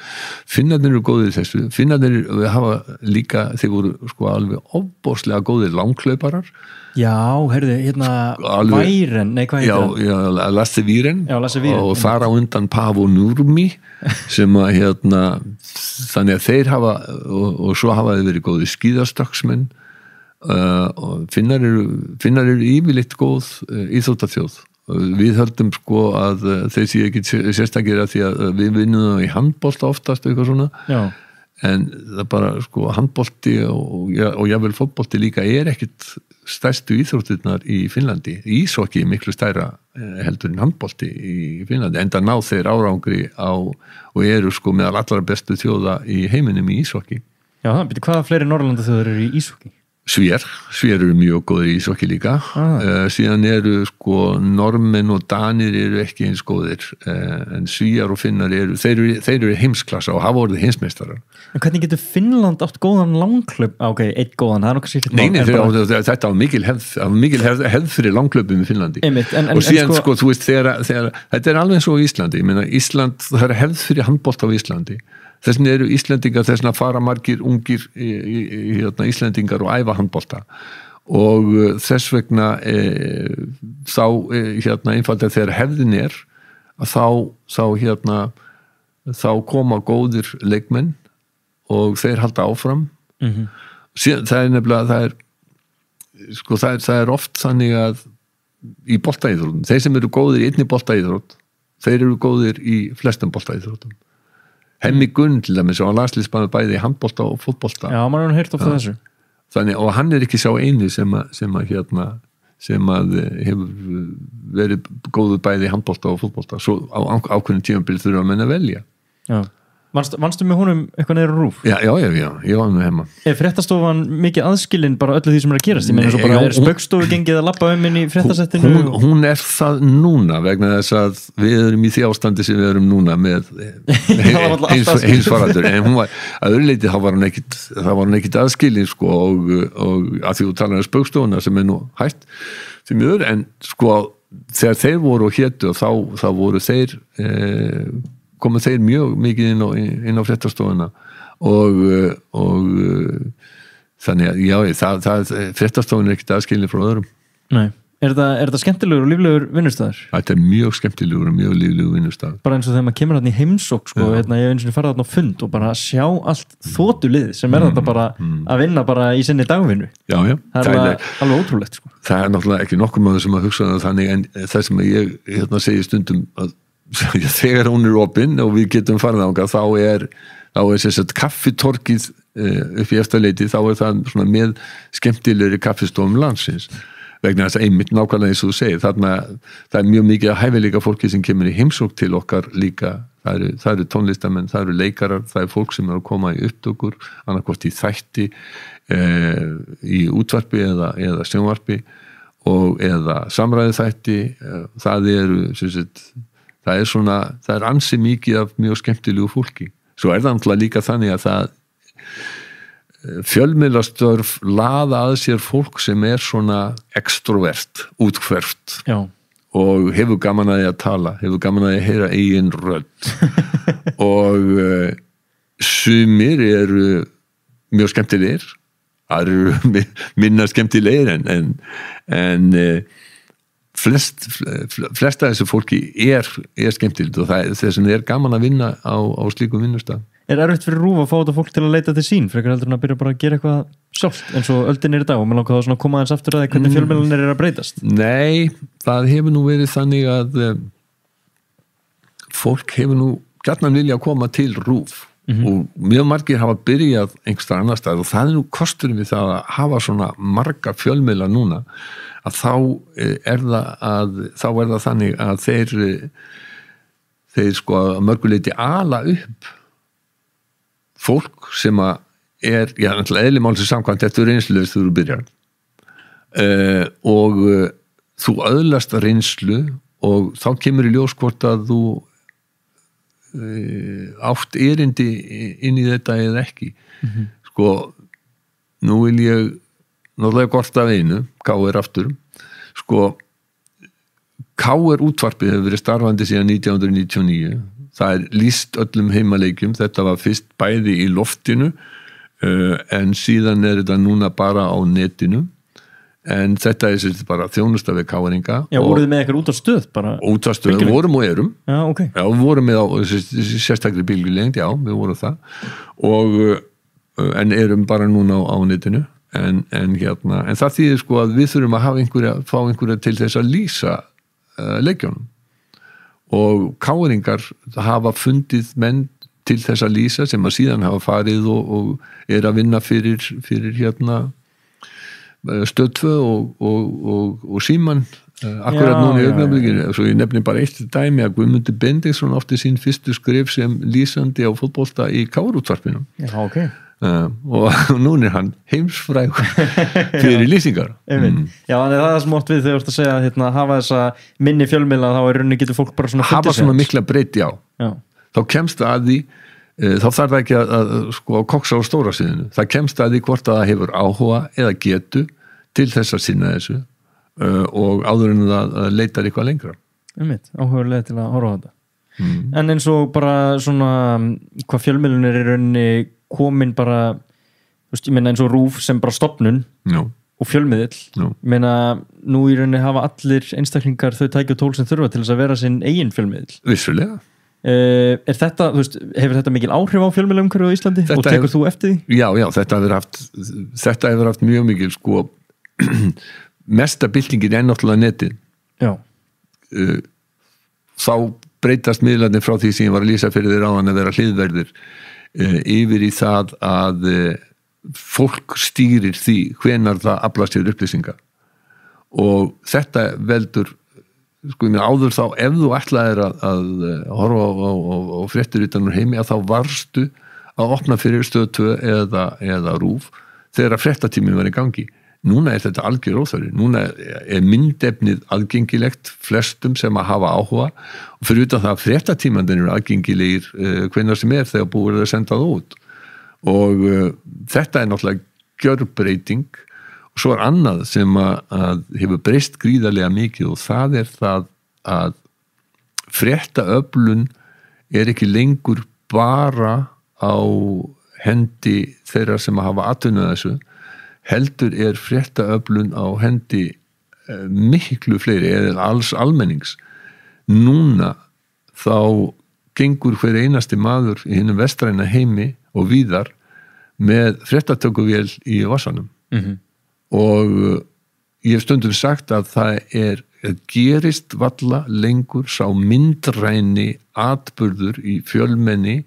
Finnarnir eru góðir þessu. Finnarnir hafa líka, þeir voru sko alveg ofboðslega góðir langklauparar. Já, heyrðu, Væren, nei hvað heitir Já, Lasse Viren. Já, Lasse Viren. Og þar á undan Paavo Nurmi sem að þannig að þeir hafa og svo hafa þeir verið góðir skíðastökksmenn og Finnar eru yfirleitt góð íþróttaþjóð. Við höldum sko að þeir séu ekki sérstakir að því að við vinnum í handbolta oftast eitthvað svona. Já. en það bara sko handbolti og jafnvel fótbolti líka ekkit stærstu íþróttirnar í Finnlandi. Íshokkí miklu stærra heldur en handbolti í Finnlandi, enda ná þeir árangri og eru sko meðal allra bestu þjóða í heiminum í íshokkí. Já, hvaða fleiri Norrlandaþjóðir eru í íshokkí? Svíar eru mjög góðir í íshokkí líka. Síðan eru sko Normenn og Danir eru ekki eins góðir, en Svíar og Finnar þeir eru heimsklassa og hafa orðið heimsmeistarar. En hvernig getur Finnland átt góðan langhlaup? Ok, eitt góðan, það kannski ekki... Nei, þetta var mikil hefð fyrir langhlaupum í Finnlandi. Og síðan sko, þú veist, þetta alveg eins og í Íslandi. Ég meina, Ísland, það hefð fyrir handbolta á Íslandi. Þessna eru Íslendingar, þessna fara margir ungir Íslendingar og æfa handbolta og þess vegna þá einfaldlega þegar hefðin þá koma góðir leikmenn og þeir halda áfram. Síðan, það nefnilega það er oft þannig að í boltaíþróttum, þeir sem eru góðir í einni boltaíþrótt, þeir eru góðir í flestum boltaíþróttum. Hemmi Gunn til dæmis og hann landsliðsmaður bæði í handbolta og fótbolta. Já, maður hefur heyrt ofta þessu. Þannig, og hann ekki sá einu sem hefur verið góður bæði í handbolta og fótbolta. Svo á ákveðnum tímabil þurfa menn að velja. Já. Manstu með honum eitthvað niður á RÚV? Já, ég var með heima. Fréttastofan mikið aðskilin bara öllu því sem að gerast? Ég meina svo bara Spaugstofu gengið að labba inn í fréttasettinu? Hún það núna vegna þess að við erum í því ástandi sem við erum núna með heimsfaraldur. En hún var, að öðruleiti þá var hún ekkit aðskilin sko og að því þú talar um Spaugstofuna sem nú hætt því miður, en sko þegar þeir voru og hétu þá voru þeir komu þeir mjög mikið inn á fréttastofuna og þannig að já, fréttastofun ekkert aðskilin frá öðrum. Nei. Er þetta skemmtilegur og líflegur vinnustæður? Þetta mjög skemmtilegur og mjög líflegur vinnustæður. Bara eins og þegar maður kemur þarna í heimsókn sko, ég hef eins og farið þarna á fund og bara sjá allt þotulið sem þetta bara að vinna bara í sinni dagvinnu. Já. Það er alveg ótrúlegt sko. Það náttúrulega ekki nokkur maður sem að hugsa þannig, en það sem ég segi stundum að þegar hún opin og við getum farið þangað þá sem sagt kaffitorkið upp í eftirleiti, þá það svona með skemmtilegri kaffistofum landsins vegna þess að einmitt nákvæmlega eins og þú segir þarna, það mjög mikið að hæfileika fólki sem kemur í heimsókn til okkar líka, það eru tónlistamenn, það eru leikarar, það fólk sem að koma í upptökur, annarkvort í þætti í útvarpi eða sjónvarpi eða samræðuþætti, það er ansi mikið af mjög skemmtilegu fólki. Svo það náttúrulega líka þannig að það fjölmiðlastörf laða að sér fólk sem svona extrovert, útkverft. Já. Og hefur gaman að því að tala, hefur gaman að því að heyra eigin rödd. Og sumir eru mjög skemmtilegir, aðrir eru minna skemmtilegir en flesta þessu fólki er skemmtilegt og þess að gaman að vinna á slíkum vinnustaf. Er erfitt fyrir RÚV að fá þetta fólk til að leita til sín frekar heldur en að byrja bara að gera eitthvað sjálft eins og öldin í dag og maður langar að koma aðeins aftur að hvernig fjölmiðlarnir að breytast? Nei, það hefur nú verið þannig að fólk hefur nú gjarnan vilja að koma til RÚV og mjög margir hafa byrjað einhverstað annar stað og það nú kosturinn við það að hafa svona marga fjölmiðla núna að þá er það þannig að þeir sko að mörguleiti ala upp fólk sem að náttúrulega eðli málsins samkvæmt þetta reynsluðist þú byrjar og þú öðlast reynslu og þá kemur í ljós hvort að þú átt erindi inn í þetta eða ekki. Sko, nú vil ég náttúrulega gott af einu, KR aftur, sko, KR útvarpið hefur verið starfandi síðan 1999, það lýst öllum heimaleikjum, þetta var fyrst bæði í loftinu, en síðan þetta núna bara á netinu, en þetta bara þjónusta við KR-inga. Já, voruð þið með eitthvað út á stöð bara? Út á stöð, við vorum og erum. Já, ok. Já, við vorum með á sérstakri bylgjulengd, já, við vorum það, en erum bara núna á netinu. En það þýðir sko að við þurfum að fá einhverja til þess að lýsa leikjónum og KR-ingar hafa fundið menn til þess að lýsa sem að síðan hafa farið og að vinna fyrir hérna Stöð 2 og Símann akkurat núna í augnablikinu. Svo ég nefni bara eitt dæmi að Guðmundur Benediktsson átti sín fyrstu skrif sem lýsandi á fótbolta í KR-útvarpinu. Já, ok. Og núna hann heimsfrægur fyrir lýsingar. Já, þannig það sem átt við þegar þú ert að segja hérna, hafa þessa minni fjölmiðla þá í rauninni getur fólk bara svona hafa svona mikla breyti á. Þá kemst það að því þá þarf það ekki að sko koksa á stóra sviðinu. Það kemst að því hvort að það hefur áhuga eða getu til þess að sinna þessu og áður en það leitar eitthvað lengra. Áhugalega til að horfa á þetta. En eins og bara svona hvað fjölmiðlunir í rauninni komin bara, ég meina eins og RÚV sem bara stofnun og fjölmiðill. Ég meina nú í rauninni hafa allir einstaklingar þau tæki og tól sem þurfa til þess að vera sinn eigin fjölmiðill. Vissulega. Er þetta, hefur þetta mikil áhrif á fjölmiðlaumhverfið á Íslandi og tekur þú eftir því? Já, þetta hefur haft mjög mikil sko mesta byltingin náttúrulega netið. Já. Þá breytast miðlarnir frá því sem ég var að lýsa fyrir þér áðan að vera hliðverðir yfir í það að fólk stýrir því hvenar það aflar sér upplýsingar og þetta veldur sko ég meina áður þá ef þú ætlaðir að horfa á fréttir utan úr heimi að þá varstu að opna fyrir Stöð 2 eða RÚV þegar að fréttatíminn var í gangi. Núna er þetta algjör óþarfi. Núna er myndefnið aðgengilegt flestum sem að hafa áhuga og fyrir utan það að fréttatímandinn eru aðgengilegir hvenær sem þegar búið að senda það út og þetta er náttúrulega gjörbreyting. Svo er annað sem að hefur breyst gríðarlega mikið og það er það að fréttaöflun er ekki lengur bara á hendi þeirra sem hafa atvinnu þessu, heldur er fréttaöflun á hendi miklu fleiri eða alls almennings. Núna þá gengur hver einasti maður í hinum vestræna heimi og víðar með fréttatökuvél í vasanum. Og ég hef stundum sagt að það gerist valla lengur sá myndræni atburður í fjölmenni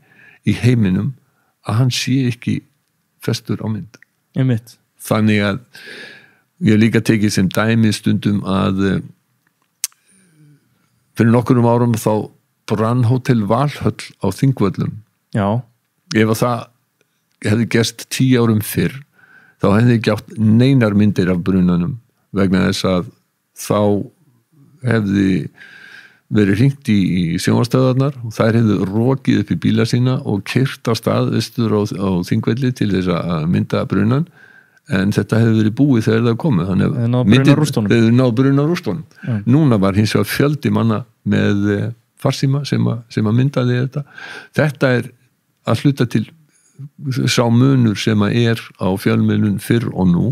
í heiminum að hann sé ekki festur á mynd. Þannig að ég hef líka tekið sem dæmi stundum að fyrir nokkurum árum þá brann Hótel Valhöll á Þingvöllum. Já. Ef að það hefði gerst 10 árum fyrr þá hefði ekki átt neinar myndir af brunanum vegna þess að þá hefði verið hringt í sjónvarpsstöðvarnar og þær hefðu rokið upp í bíla sína og keyrt á stað vestur á Þingvelli til þess að mynda brunan en þetta hefði verið búið þegar það komið þannig að hefði náð brunarústunum. Núna var hins vegar fjöldi manna með farsíma sem að myndaði þetta. Þetta er að hluta til sá munur sem að á fjölmiðlun fyrr og nú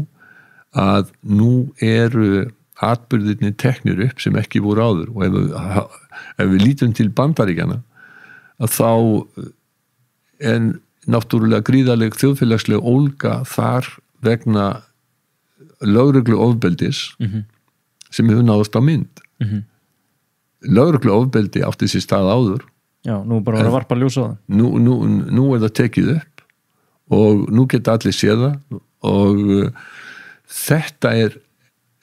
að nú eru atburðirnir teknir upp sem ekki voru áður og ef við lítum til Bandaríkjanna að þá er náttúrulega gríðarleg þjóðfélagsleg ólga þar vegna lögreglu ofbeldis sem hefur náðast á mynd. Lögreglu ofbeldi átti sér stað áður. Já, nú bara að varpa ljós á það. Nú er það tekið upp og nú geta allir séð það og þetta er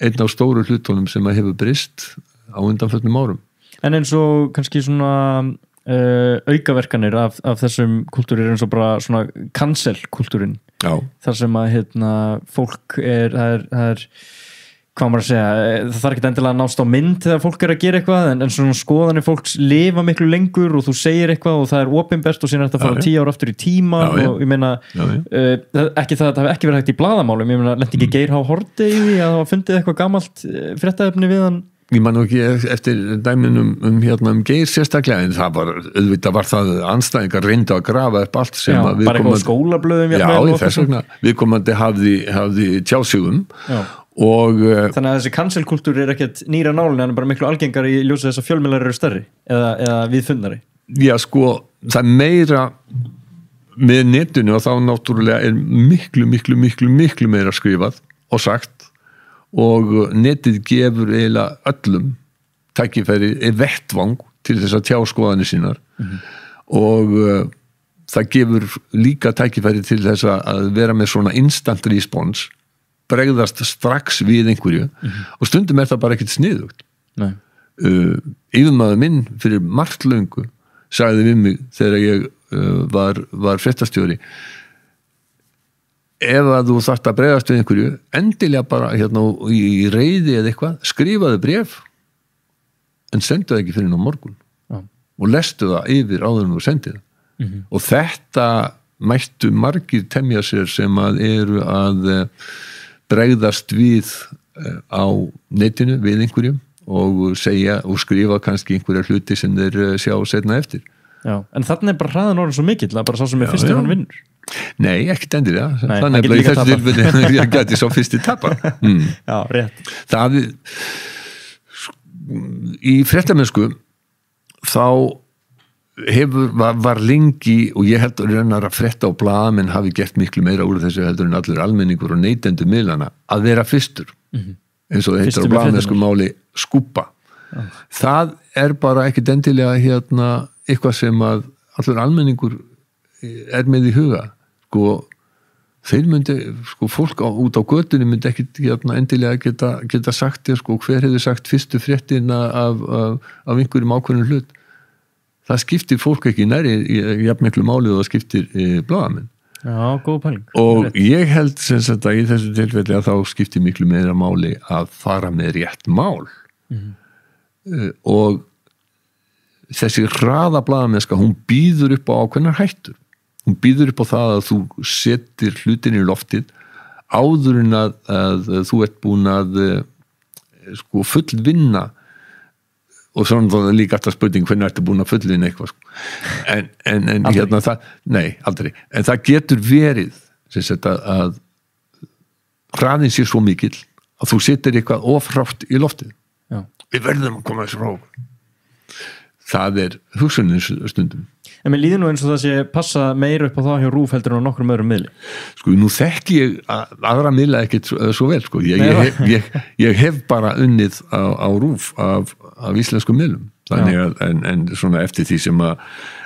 einn af stóru hlutunum sem að hefur breyst á undanförnum árum. En eins og kannski svona aukaverkanir af þessum kultúri eins og bara svona cancel-kultúrin. Já. Þar sem að fólk það er hvað maður að segja, það þarf ekki endilega að nást á mynd þegar fólk að gera eitthvað en svona skoðanir fólks lifa miklu lengur og þú segir eitthvað og það er opinbert og síðan er þetta að fara 10 ára aftur í tíma og ég meina ekki það hafi ekki verið hægt í blaðamálum, ég meina lenti ekki Geir H. Haarde í því að það var fundið eitthvað gamalt fréttaefni við hann? Ég man ekki eftir dæminum Geir sérstaklega en auðvitað var það andstæðingar reyndu að grafa upp allt sem að bara eitthvað skólablöðum þess vegna viðkomandi hafði tjásugum og þannig að þessi cancelkultúr er ekkert nýra nálinn en bara miklu algengar í ljósi þess að fjölmiðlar eru stærri eða viðfundnari. Já sko, það er meira með netinu og þá náttúrulega er miklu meira skrifað og sagt og netið gefur eiginlega öllum tækifæri vettvang til þess að tjá skoðanir sínar og það gefur líka tækifæri til þess að vera með svona instant response, bregðast strax við einhverju og stundum það bara ekkert sniðugt. Yfirmaður minn fyrir margt löngu sagði við mig þegar ég var fréttastjóri, ef að þú þarft að bregðast við einhverju, endilega bara í reiði eða eitthvað, skrifaðu bréf en sendu það ekki fyrir á morgun og lestu það yfir áður en þú sendið það. Og þetta mættu margir temja sér sem að eru að bregðast við á netinu við einhverjum og segja og skrifa kannski einhverja hluti sem þeir sjá seinna eftir. Já, en þannig bara hraðan orðin svo mikill að bara sá sem fyrstur hann vinnur. Nei, ekkert endilega. Þannig að í þessu tilfelli ég gæti svo fyrst í tapar. Já, rétt. Það í fréttamennsku þá var lengi, og ég heldur raunar að frétta á blaðamenn hafi gert miklu meira úr þessu heldur en allir almenningur og neytendur miðlana, að vera fyrstur eins og það heitir á blaðamennsku máli skúpa. Það bara ekkert endilega eitthvað sem að allir almenningur með í huga. Þeir myndi, fólk út á götunni myndi ekkert endilega geta sagt hver hefði sagt fyrstu fréttina af einhverjum ákveðnum hlut. Það skiptir fólk ekki næri jafn miklu máli og það skiptir blaðamenn. Já, góð pæling. Og ég held sem sagt að í þessu tilfelli að þá skiptir miklu meira máli að fara með rétt mál. Og þessi hraða blaðamennska, hún býður upp á ákveðnar hættur. Hún býður upp á það að þú setir hlutin í loftið áður en að þú ert búin að fullvinna. Og svona það líka alltaf spurning hvernig ertu búin að fullvinna eitthvað. En það, nei, aldrei. En það getur verið sem sagt að hraðinn sé svo mikill að þú setir eitthvað ofrátt í loftið. Já. Við verðum að koma þessu frá. Það hugsunin stundum. En mér líður nú eins og það sé passa meira upp á það hjá RÚV heldur en á nokkrum öðrum miðli. Nú þekki ég aðra miðla ekkert svo vel, ég hef bara unnið á RÚV af íslenskum miðlum. Þannig að, en svona eftir því sem að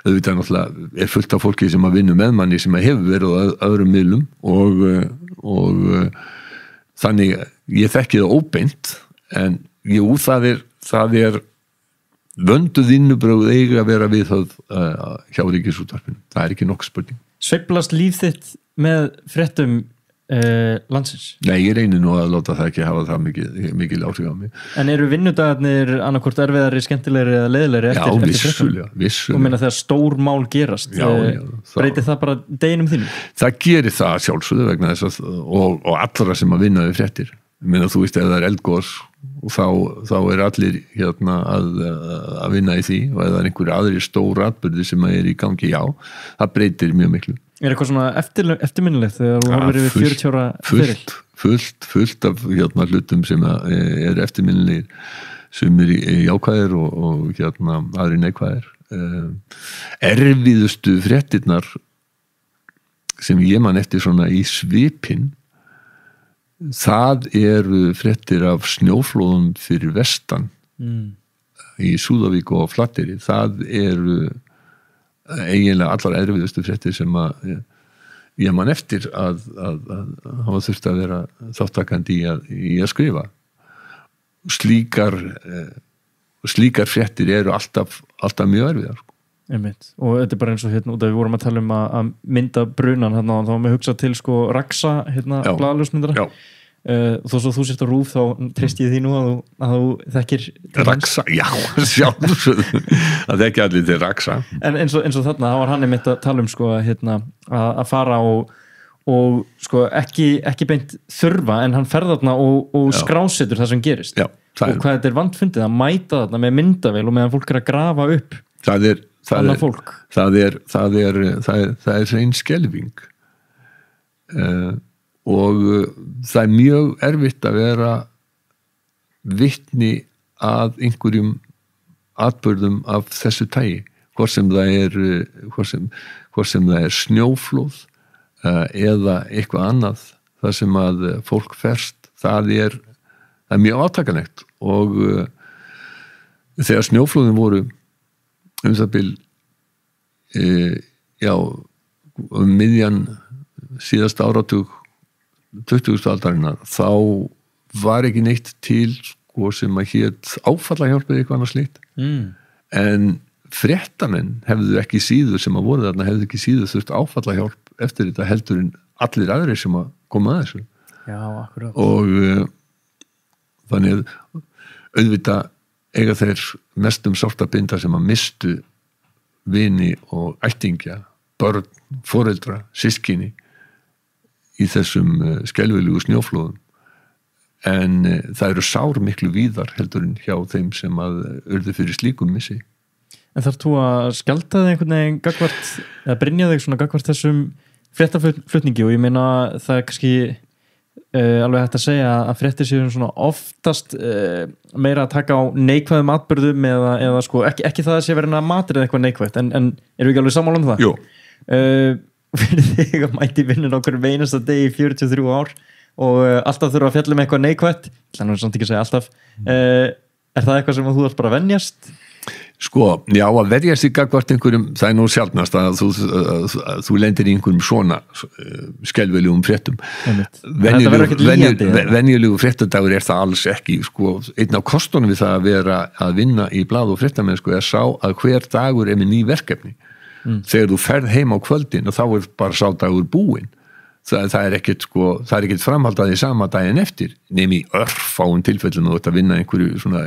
auðvitað náttúrulega fullt af fólki sem að vinna með manni sem að hefur verið á öðrum miðlum og þannig ég þekki það óbeint, en jú, það er vönduð vinnubrögð eiga að vera viðhöfð hjá Ríkisútvarpinu. Það ekki nokkuð spurning. Sveiflast líf þitt með fréttum landsins? Nei, ég reyni nú að láta það ekki hafa það mikil áhrif á mig. En eru vinnudagarnir annarkvort erfiðari, skemmtilegri eða leiðilegri eftir fréttum? Já, vissulega. Og meina þegar stór mál gerast, breytir það bara deginum þínum? Það gerir það sjálfsögðu vegna þess að og allra sem að vinna við fréttir. Ég meina, þú veist, ef það eldgos og þá allir að vinna í því, og ef það einhverju aðrir stór atburði sem í gangi, já, það breytir mjög miklu. Eitthvað svona eftirminnilegt þegar þú horfir yfir 40 ára fyrir? Fullt af hlutum sem eftirminnilegir, sem jákvæðir og aðrir neikvæðir. Erfiðustu fréttirnar sem ég man eftir svona í svipinn, það eru fréttir af snjóflóðum fyrir vestan í Súðavík og Flateyri. Það eru eiginlega allar erfiðustu fréttir sem að ég man eftir að hafa þurft að vera þáttakandi í að skrifa. Slíkar fréttir eru alltaf mjög erfiðar. Og þetta bara eins og út af við vorum að tala að mynda brunan og þá varum við hugsað til Raxa blaðljósmyndara. Þó svo þú sért á RÚV þá treysti ég því nú að þú þekkir Raxa, já, sjálfsögðu það þekki allir til Raxa. En eins og þarna, þá var hann einmitt að tala að fara og ekki beint þurfa, en hann fer þarna og skrásetur það sem gerist. Já, og hvað þetta vandfundið að mæta þarna með myndavél og meðan fólk að grafa upp annað fólk. Það er hrein skelfing og það er mjög erfitt að vera vitni að einhverjum atburðum af þessu tagi, hvort sem það er snjóflóð eða eitthvað annað þar sem að fólk ferst. Það er mjög átakanlegt og þegar snjóflóðin voru það bil miðjan síðasta áratug 20. aldarinnar þá var ekki neitt til sko, sem að hét áfallahjálp eða eitthvað annað slíkt en fréttamenn hefðu ekki síður sem að voru þarna hefðu ekki síður þurft áfallahjálp eftir þetta heldur en allir aðrir sem að koma að þessu. Já, akkurat. Og þannig auðvitað eiga þeir mestum sártabinda sem að mistu vini og ættingja, börn, foreldra, systkini í þessum skelfilegu snjóflóðum en það eru sár miklu víðar heldur en hjá þeim sem að urðu fyrir slíkum missi. En þarf þú að skjálta þig einhvern veginn gagvart, eða brynja þig svona gagvart þessum fréttaflutningi og ég meina það er kannski alveg hægt að segja að fréttir séu svona oftast meira að taka á neikvæðum atburðum eða sko ekki það að sé verið að matrið eitthvað neikvætt en erum við ekki alveg sammála um það? Jú. Fyrir þig að mæti vinnur okkur einasta degi í 43 ár og alltaf þurfa að fjalla með eitthvað neikvætt þannig að samt ekki að segja alltaf er það eitthvað sem þú ert bara að venjast? Sko, já, að verjast í gagvart einhverjum, það er nú sjaldnast að þú lendir í einhverjum svona skelfilegum fréttum. Venjulegu fréttadagur er það alls ekki, sko, einn af kostunum við það að vera að vinna í blað og fréttamennsku er sá að hver dagur er með ný verkefni. Þegar þú ferð heim á kvöldin og þá er bara sá dagur búinn. Það er ekkert sko, það er ekkert framhaldaði sama daginn eftir nemi örfáum tilfellum og þetta vinna einhverju svona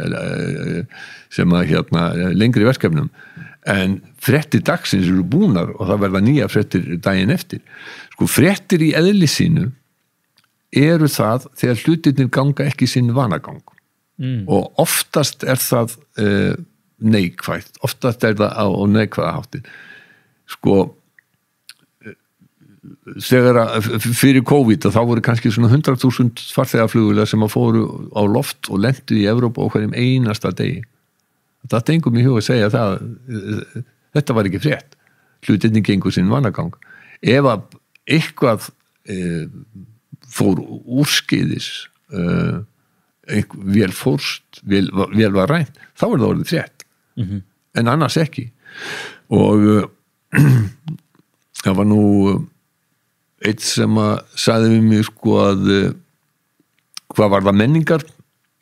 sem að lengri verkefnum en fréttir dagsins eru búnar og það verða nýja fréttir daginn eftir sko fréttir í eðli sínu eru það þegar hlutirnir ganga ekki sinn vanagang og oftast er það neikvætt, oftast er það á neikvæða háttin sko þegar fyrir COVID þá voru kannski svona 100.000 farþegaflugvélar sem að fóru á loft og lentu í Evrópu á hverjum einasta degi. Það tengum í hug að segja það þetta var ekki frétt. Hlutirnir gengur sinn vanagang. Ef að eitthvað fór úrskeiðis vel fórst, vel var rænt, þá er það orðið frétt. En annars ekki. Og það var nú eitt sem að sagði við mig sko að hvað var það menningar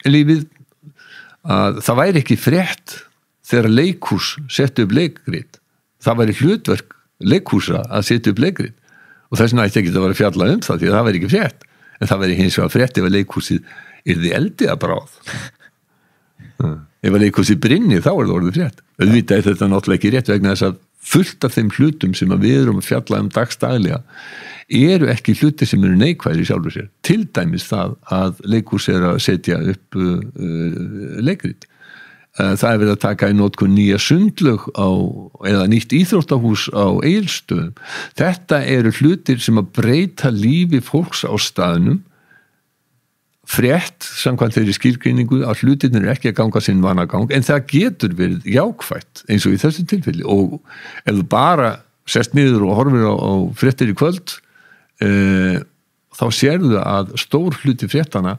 lífið að það væri ekki frétt þegar leikhús setti upp leikrit það væri hlutverk leikhúsa að setja upp leikrit og þess vegna ætti ekki að vera fjallað um það því að það væri ekki frétt en það væri hins vegar frétt ef að leikhúsið yrði eldið að bráð ef að leikhúsið brinni þá er það orðið frétt auðvitað er þetta náttúrulega ekki rétt vegna þess að fullt af þeim hlutum sem að við erum að fjalla dagstaglega eru ekki hluti sem eru neikvæðir í sjálfur sér til dæmis það að leikhús er að setja upp leikrit það er verið að taka í notkun nýja sundlaug eða nýtt íþróttahús á Egilsstöðum þetta eru hlutir sem að breyta lífi fólks á staðnum frétt samkvæmt þeirri skilgreiningu að hlutirnir er ekki að ganga sinn vanagang en það getur verið jákvætt eins og í þessu tilfelli og ef þú bara sest niður og horfir á fréttir í kvöld þá sérðu að stór hluti fréttana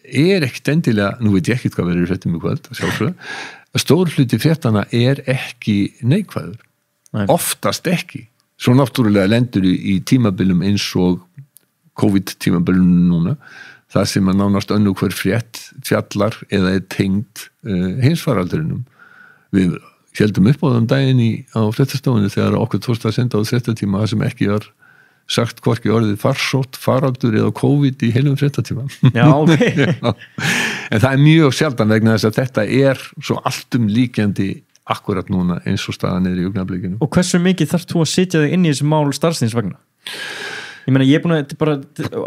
er ekkert endilega, nú veit ég ekkert hvað verður fréttum í kvöld stór hluti fréttana er ekki neikvæður oftast ekki svo náttúrulega lendur í tímabilum eins og COVID tímabilum núna það sem að nánast önnur hver frétt fjallar eða er tengd heimsfaraldrinum. Við héldum upp á þann daginn á fréttastofunni þegar okkur tókst að senda á fréttatíma það sem ekki var sagt hvorki orðið farsótt, faraldur eða COVID í heilum fréttatíma. Já, ok. Já. En það er mjög sjaldan vegna þess að þetta er svo alltum líkjandi akkurat núna eins og staðan er í augnablikinu. Og hversu mikið þarf þú að sitja þig inn í þessi mál starfsins vegna? Ég meina, ég er búin að bara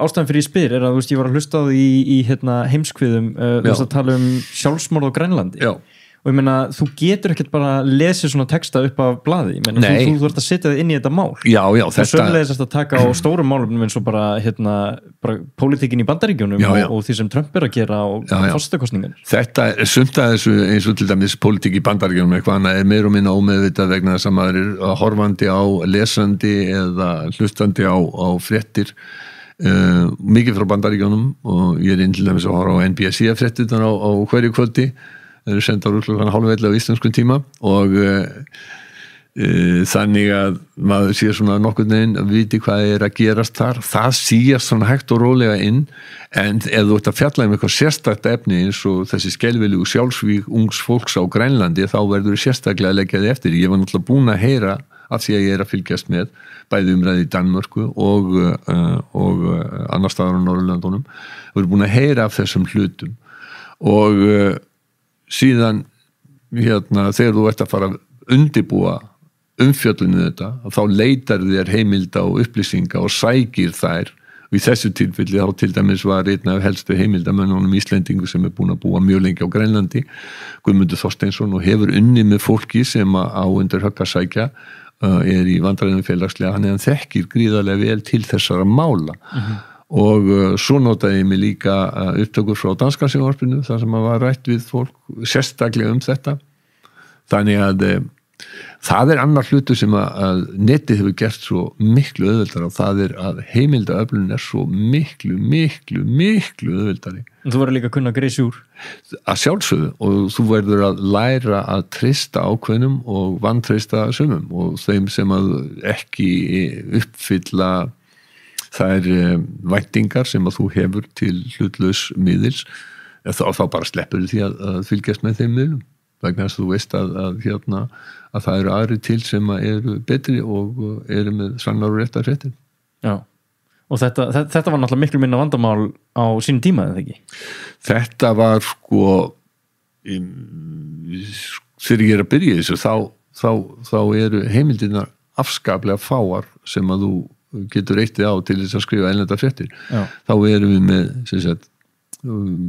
ástæðan fyrir ég spyr er að, þú veist, ég var að hlusta á því í heimskviðum, þú veist að tala um sjálfsmorð á Grænlandi. Já. Og ég meina, þú getur ekkert bara lesið svona texta upp af blaði. Ég meina, þú ert að setja þig inn í þetta mál. Já, þetta... Og sömulegis að taka á stórum málum eins og bara pólitíkin í Bandaríkjunum og því sem Trump er að gera og forsetakosningar. Þetta er sumt að þessu eins og til dæmis pólitík í Bandaríkjunum eitthvað annað er meira og minna ómeðvitað vegna þess að maður er horfandi á lesandi eða hlustandi á fréttir mikið frá Bandaríkjunum og ég er til dæmis að horfa á NBC-fréttirnar á hverju kvöldi það eru sendt á klukkan 12:30 á íslenskum tíma og þannig að maður sé svona nokkurn veginn að viti hvað að gerast þar, það síast svona hægt og rólega inn, en ef þú ert að fjalla eitthvað sérstakt efni eins og þessi skelfilegu sjálfsvíg ungs fólks á Grænlandi, þá verður sérstaklega að leggja þið eftir. Ég var náttúrulega búin að heyra af því að ég að fylgjast með bæði umræði í Danmörku og annar staðar á Norðurlöndunum, við búin að heyra af þessum hlutum og síðan þegar þú ert að fara að undirbúa umfjöllunni þetta, þá leitar þér heimilda og upplýsinga og sækir þær, og í þessu tilfelli þá til dæmis var einn af helstu heimildamönnunum Íslendingu sem búin að búa mjög lengi á Grænlandi, Guðmundur Þorsteinsson, og hefur unnið með fólki sem á undir högg að sækja, í vandræðum félagslega, hann þekkir gríðarlega vel til þessara mála. Og svo notaði ég mig líka upptökur frá danska sjónvarpinu þar sem var rætt við fólk sérstaklega þetta, þannig að það annar hlutur sem að netið hefur gert svo miklu auðveldari, og það að heimildaöflun svo miklu auðveldari. Þú verður líka að kunna greisi úr. Að sjálfsögðu, og þú verður að læra að treysta ákveðnum og vantreysta sumum, og þeim sem að ekki uppfylla þær væntingar sem að þú hefur til hlutlaus miðils, þá bara sleppur því að fylgjast með þeim miðlum, vegna þess að þú veist að það eru aðri til sem eru betri og eru með sannar og réttar fréttir. Já, og þetta var náttúrulega miklu minna vandamál á sínum tíma, eða ekki? Þetta var þegar ég að byrja þessu, þá eru heimildirnar afskaplega fáar sem að þú getur reyttið á til þess að skrifa erlendar fréttir. Já. Þá erum við með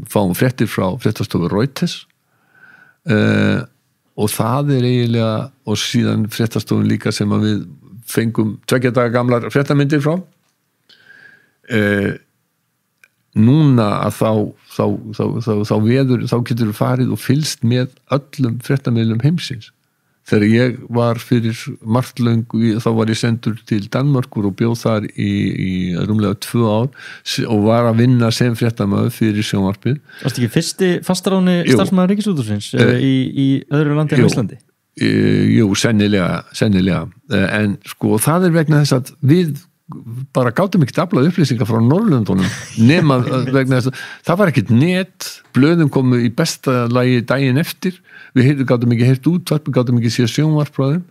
fáum fréttir frá fréttastofu Reuters, og það eiginlega, og síðan fréttastofun líka sem að við fengum 2 daga gamlar fréttamyndir frá. Núna að þá getur þú farið og fylgst með öllum fréttamiðlum heimsins. Þegar ég var fyrir margt löngu, þá var ég sendur til Danmörkur og bjóð þar í rúmlega 2 ár og var að vinna sem fréttamaður fyrir sjónvarpið. Varstu ekki fyrsti fastaráðni starfsmaður Ríkisútvarpsins í öðru landi en Íslandi? Jú, sennilega. En sko, það vegna þess að við bara gátum ekkert aflað upplýsingar frá Norðurlöndunum nema vegna þess að það var ekkert net, blöðum komu í besta lagi daginn eftir, við gátum ekki heyrt útvarp, við gátum ekki séð sjónvarp frá þeim,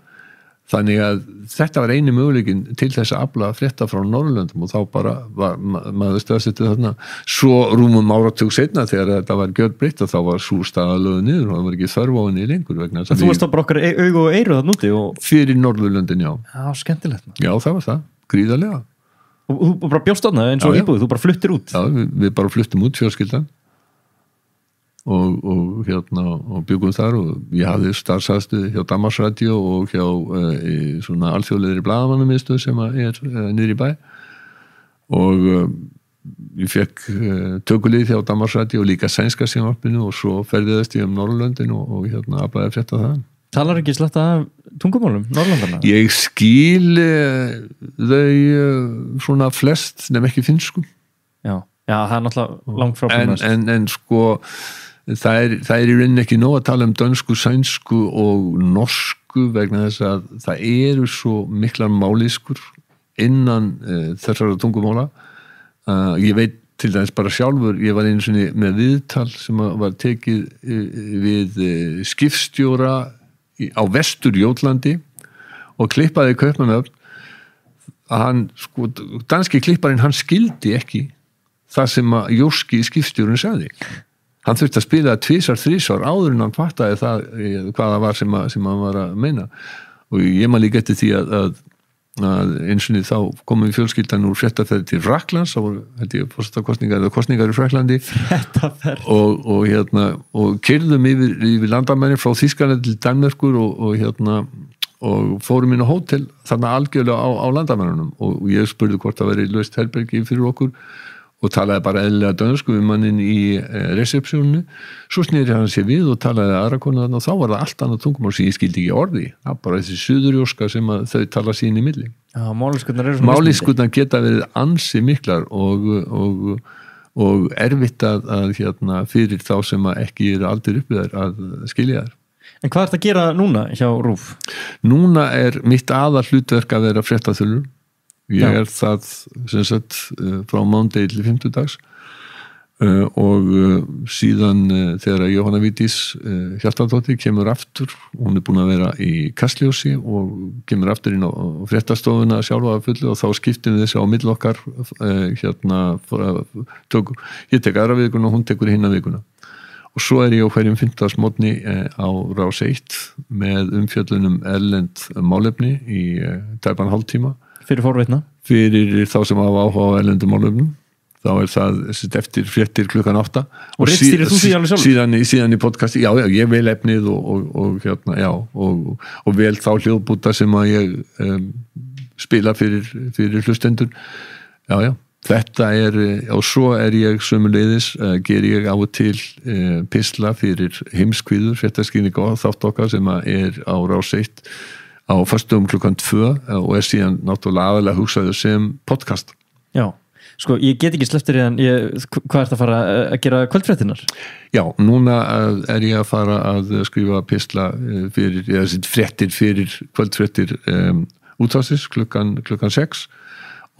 þannig að þetta var eini möguleikin til þess að afla frétta frá Norðurlöndum, og þá bara var maður stöðsettið þarna. Svo rúmum áratug seinna þegar þetta var gjörbreytt, þá var sú staða lögð niður og það var ekki þörf á henni lengur vegna þess að þú varst þá bara okkar augu og eyru þarna úti fyrir Norðurlöndin, já. Já, skemmtilegt. Já, það var það. Gríðarlega. Og þú bara bjóst þarna eins og íbúið, þú bara fluttir út? Já, við bara fluttum út fjölskyldan og byggum þar, og ég hafði starfsaðstöð hjá Danmarksradio og hjá svona alþjóðlegri blaðamannamiðstöð sem niður í bæ, og ég fekk tökulið hjá Danmarksradio og líka sænska sjónvarpinu, og svo ferðiðist ég Norðurlöndin og aflaði frétta þaðan. Talar ekki sletta tungumálum, Norðurlandanna? Ég skil þau svona flest, nefn ekki finnsku. Já, það náttúrulega langt frá en sko, það í rauninni ekki nóg að tala dönsku, sænsku og norsku vegna þess að það eru svo miklar mállýskur innan þessara tungumála. Ég veit til dæmis bara sjálfur, ég var einu sinni með viðtal sem var tekið við skipstjóra á Vestur-Jótlandi og klippaði Kaupmannahöfn, að hann, sko, danski klipparinn, hann skildi ekki það sem að Jóski skipstjórinn sagði. Hann þurfti að spila 2-3 áður en hann fattaði það hvað það var sem hann var að meina. Og ég man líka eftir því að eins og þá komum við fjölskyldan úr fréttaferð til Fraklands, þá held ég kosningar í Fraklandi og keyrðum yfir landamærin frá Þýskalandi til Danmerkur og fórum inn á hótel þarna algjörlega á landamærunum, og ég spurði hvort það veri laust herbergi fyrir okkur og talaði bara eðlilega dönsku við mannin í resepsjónu. Svo sneri hann sér við og talaði aðra konu þarna, og þá var það allt annað tungumál sem ég skildi ekki orði. Það bara þessi suðurjóska sem að þau tala sín í milli. Já, mállýskurnar geta verið ansi miklar og erfitt að fyrir þá sem að ekki eru aldrei uppið þær að skilja þær. En hvað ert að gera núna hjá RÚV? núna mitt aðal hlutverk að vera fréttaþulur. Ég það sem sagt frá mándegi til fimmtudags og síðan þegar Jóhanna Vigdís Hjaltadóttir kemur aftur, hún búin að vera í Kastljósi og kemur aftur inn á fréttastofuna sjálfa að fullu og þá skiptum við þessi á milli okkar ég tek aðra vikuna og hún tekur hinna vikuna og svo ég á hverjum fimmtudagsmorgni á Rás 1 með umfjöllunum erlend málefni í tæpan hálftíma fyrir forvitna fyrir þá sem hafa áhuga á erlendum málefnum þá það eftir fréttir klukkan 8 og ritstýrir þú því alveg sjálf? Síðan í podcasti, já, ég vel efnið og vel þá hljóðbúta sem að ég spila fyrir hlustendur já, þetta og svo ég sömuleiðis ger ég á og til pistla fyrir heimskviður, fréttaskýring og þátt okkar sem að á Rás 1 á föstudögum klukkan 2 og síðan náttúrulega aðalega hugsaður sem podcast. Já, sko, ég get ekki slepptir hvað ert að fara að gera kvöldfréttinar? Já, núna ég að fara að skrifa pistla fréttir fyrir kvöldfréttir útvarpsins klukkan 6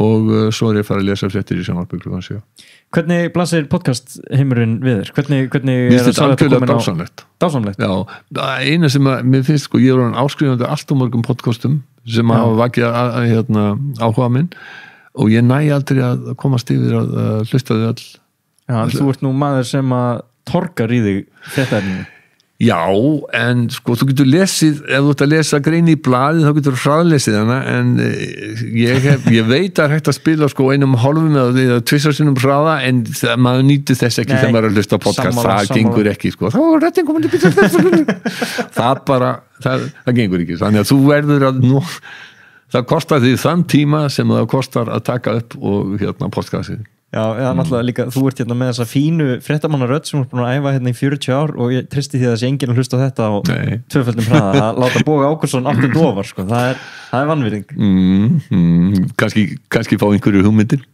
og svo ég að fara að lesa fréttir í sjónvarpi klukkan 7. Hvernig blasir podcast heimurinn við þér? Hvernig mér finnst þetta algjörlega dásamlegt? Já, eina sem mér finnst, sko, ég áskrifandi allt mörgum podcastum sem hafa vakið áhuga minn og ég næ aldrei að komast yfir að hlusta þau all. Já, þú ert nú maður sem að torgar í þig fréttaefninu. Já, en sko, þú getur lesið, ef þú ert að lesa grein í blaði, þá getur þú hraðlesið hana, en ég veit að hægt að spila sko 1,5 eða 2 sinnum hraða, en maður nýtir þess ekki þegar maður er að hlusta á podcast, það gengur ekki, sko, þá er réttin komin til það gengur ekki, þannig að þú verður að það kostar því þann tíma sem það kostar að taka upp og podcastið. Já, náttúrulega líka, þú ert með þessa fínu fréttamannarödd sem er búin að æfa í 40 ár og ég tristi því að þessi enginn að hlusta á þetta á tvöföldum hraða, að láta Boga Ágústsson aftur dofar, sko, það er vanvirðing. Kannski fá einhverju hugmyndir.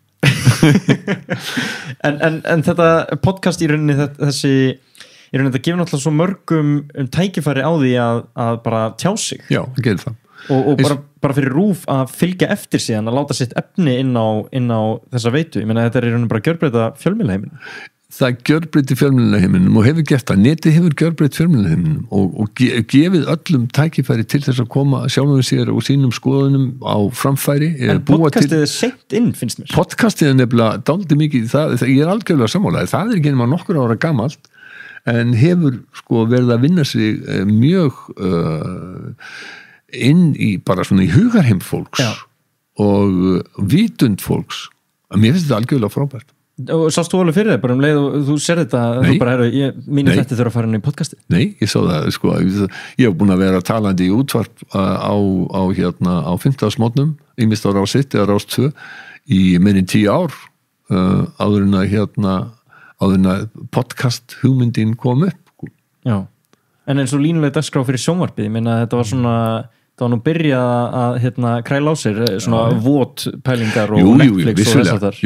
en þetta podcast í rauninni þetta gefur náttúrulega svo mörgum tækifæri á því að bara tjá sig. Já, það gerir það. Og bara fyrir RÚV að fylgja eftir síðan að láta sitt efni inn á þessa veitu, ég meina þetta í rauninu bara gjörbreyta fjölmiðlaheiminum. Það gjörbreytir fjölmiðlaheiminum og hefur gert það, netið hefur gjörbreytt fjölmiðlaheiminum og gefið öllum tækifæri til þess að koma sjálfum sér og sínum skoðunum á framfæri. En podcastið seint inn, finnst mér. Podcastið nefnilega dálítið mikið, ég algjörlega sammálaði, það ekki nema nokkur ára gamalt en hefur sko verið að vinna sig mjög inn í bara svona í hugarheim fólks og vitund fólks að mér finnst þetta algjörlega frábært. Og sást þú alveg fyrir það, bara leið og þú sér þetta þú bara, mínu þetta þurfa að fara inn í podcasti? Nei, ég sá það, sko, ég hef búin að vera talandi í útvarp á 5. mótnum, ýmist á Rás 1 eða Rás 2 í meira en 10 ár áður en að podcast hugmyndin kom upp. Já, en eins og línulega dagskrá fyrir sjónvarpið, ég meina þetta var svona það var nú byrjað að kræla á sér svona vót pælingar og Netflix og þess að þar.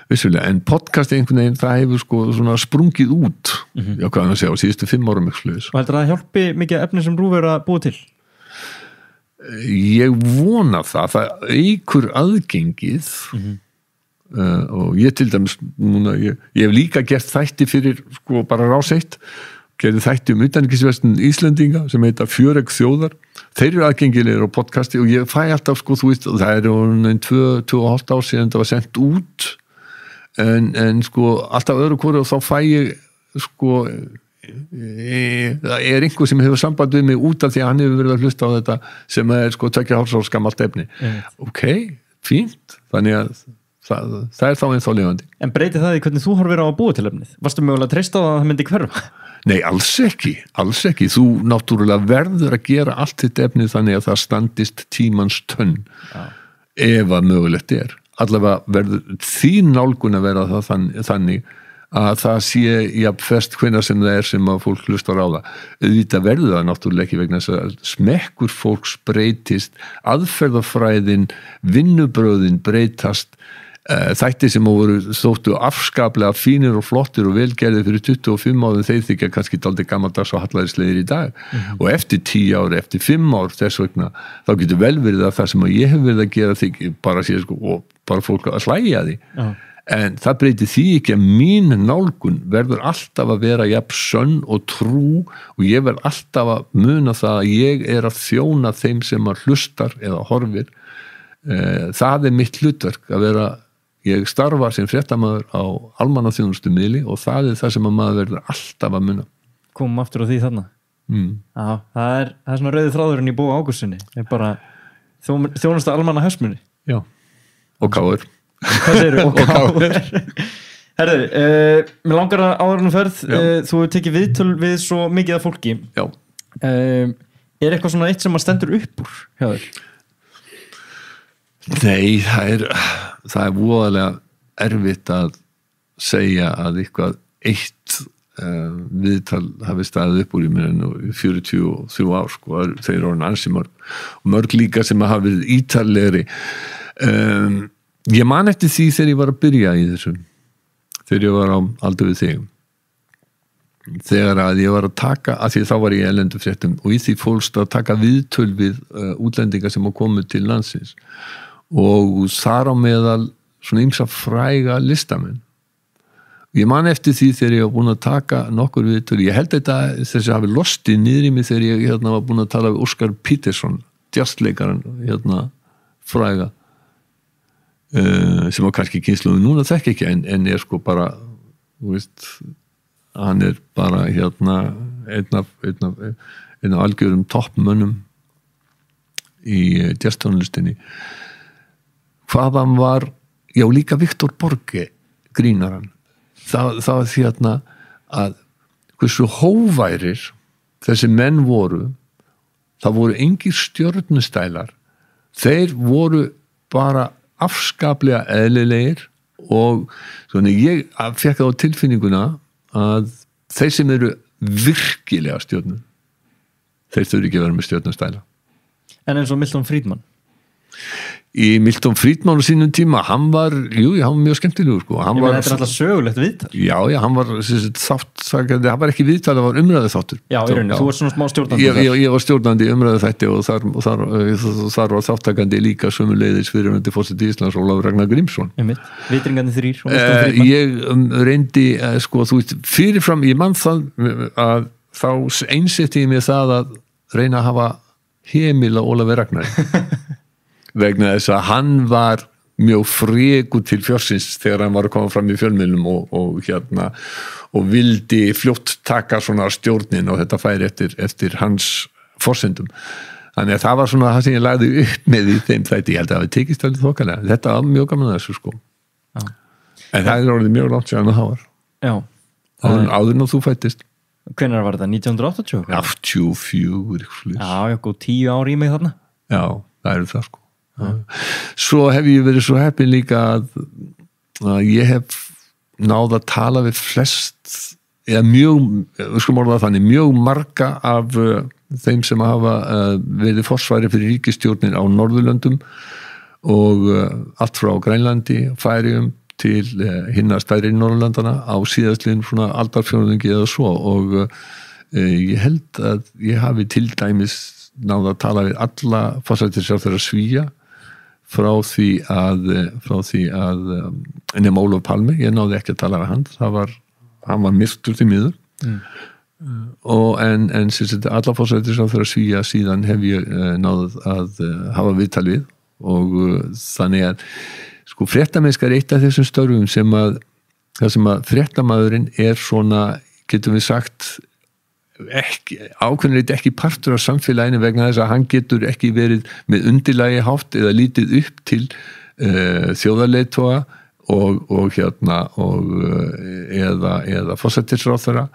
Vissulega, en podcast einhvern veginn, það hefur sko svona sprungið út já, hvað að segja, á síðustu 5 árum og heldur það hjálpi mikið efni sem RÚV er að búa til? Ég vona það eykur aðgengið og ég til dæmis núna, ég hef líka gert þætti fyrir sko bara Rás 1 gerði þætti utanríkisverslun Íslendinga sem heita Fjöregg þjóðar, þeir eru aðgengilegir á podcasti og ég fæ alltaf sko, þú veist, það er 2,5 ár síðan það var sendt út en sko alltaf öðru hvoru og þá fæ ég sko það er einhver sem hefur samband við mig út af því að hann hefur verið að hlusta á þetta sem er sko 2,5 árs gamalt efni. Ok, fínt, þannig að það er þá ennþá lifandi. En breytir það í hvernig þú horfir á að búa til efnið? Varstu mögulega að treysta á að það myndi hverfa? Nei, alls ekki. Þú náttúrulega verður að gera allt þitt efnið þannig að það standist tímans tönn ef að mögulegt er. Allavega verður þín nálgun að vera það þannig að það sé jafnfest hvenær sem það er sem að fólk hlustar á það. Þetta verður það náttúrulega ekki vegna þess að smekkur fólks breytist, aðferðafræðin, vinnubröðin breytast þætti sem voru þóttu afskaplega fínir og flottir og velgerðir fyrir 25 árum, þeir þykja kannski dálítið gamaldags og hallærislegir í dag og eftir 10 ár, eftir 5 ár þess vegna, þá getur vel verið að það sem ég hef verið að gera þykja bara sér sko, og bara fólk að hlæja því en það breytir því ekki að mín nálgun verður alltaf að vera jafn sönn og trú og ég verð alltaf að muna það að ég að þjóna þeim sem að hlustar eða horfir það mitt hlutverk að vera ég starfa sem fréttamaður á almannaþjónustumiðli og það það sem að maður verður alltaf að muna. Komum aftur á því þarna. Já, það er svona rauði þráðurinn í Bóa Ágústssyni. Það er bara þjónusta almannahagsmuni. Já, og káur. Hvað segirðu? Og káur. Herðu, mér langar að áðurinn ferð, þú hefur tekið viðtöl við svo mikið af fólki. Já. Eitthvað svona eitt sem að stendur upp úr hjá þér? Nei, það er voðalega erfitt að segja að eitthvað eitt viðtal hafi staðið upp úr í mér en 43 ár sko, þeir eru orðin ansi mörg og mörg líka sem hafa verið ítarlegri ég man eftir því þegar ég var að byrja í þessu þegar ég var á aldur við þig þegar að ég var að taka að því þá var ég erlendu fréttum og í því fólst að taka viðtöl við útlendinga sem hafa komið til landsins og þar á meðal svona ýmsa fræga listamenn. Ég man eftir því þegar ég var búin að taka nokkur viðtöl. Ég held þetta þessi hafi lostið niður í mig þegar ég var búin að tala við Óskar Peterson, jazzleikaran fræga sem var kannski kynslóðin núna þekki ekki en sko bara þú veist, hann bara einn af algjörum toppmönnum í jazztónlistinni hvaðan var já líka Viktor Borge grínaran það því að hversu hóværir þessi menn voru það voru engir stjörnustælar þeir voru bara afskaplega eðlilegir og svona ég fekk á tilfinninguna að þeir sem eru virkilega stjörnur þeir þurfi ekki að vera með stjörnustæla. En eins og Milton Friedman? Í Milton Friedman á sínum tíma, hann var mjög skemmtilegur sko. Þetta er alltaf sögulegt viðtal. Já, hann var það var ekki viðtal, það var umræðu þáttur. Já, í rauninni, þú var svona smá stjórnandi. Ég var stjórnandi umræðu þætti og þar var þáttakandi líka sömuleiðis fyrirverandi forseti Íslands Ólafur Ragnar Grímsson. Vitringandi 3 og Milton Friedman. Ég reyndi, sko, þú veist, fyrirfram, ég man það að þá einsetti ég mér það að reyna að hafa hemil á Ólafur Ragnar. Vegna þess að hann var mjög frekur til fjörsins þegar hann var að koma fram í fjölmiðlum og vildi fljótt taka svona stjórnin og þetta færi eftir hans forsendum. Þannig að það var svona það sem ég lagði upp með í þeim þætti, ég held að það tekist alveg þokkalega. Þetta var mjög gaman að þessu sko. Já. En það er orðið mjög langt síðan að það var. Já. Áður en þú fættist. Hvenær var þetta? 1980? 84. Já, góð 10 ár í mig þarna. Já, það eru það sko. Svo hef ég verið svo heppin líka að ég hef náð að tala við flest eða mjög marga af þeim sem hafa verið forsvari fyrir ríkisstjórnin á Norðurlöndum og allt frá Grænlandi, Færeyjum til hinna stærri Norðurlandana á síðastliðin svona aldarfjórðungi eða svo og ég held að ég hafi til dæmis náð að tala við alla forsætisráðherra Svía frá því að nema Ólaf Palme, ég náði ekki að tala við hann var myrtur til miður en alla forsætisráðherra Svía síðan hef ég náð að hafa viðtal við og þannig að sko fréttamennska er eitt af þessum störfum sem að fréttamaðurinn svona, getum við sagt ákveðnir ekki partur af samfélaginu vegna þess að hann getur ekki verið með undirlagi hátt eða lítið upp til þjóðarleiðtoga eða forsætisráðherra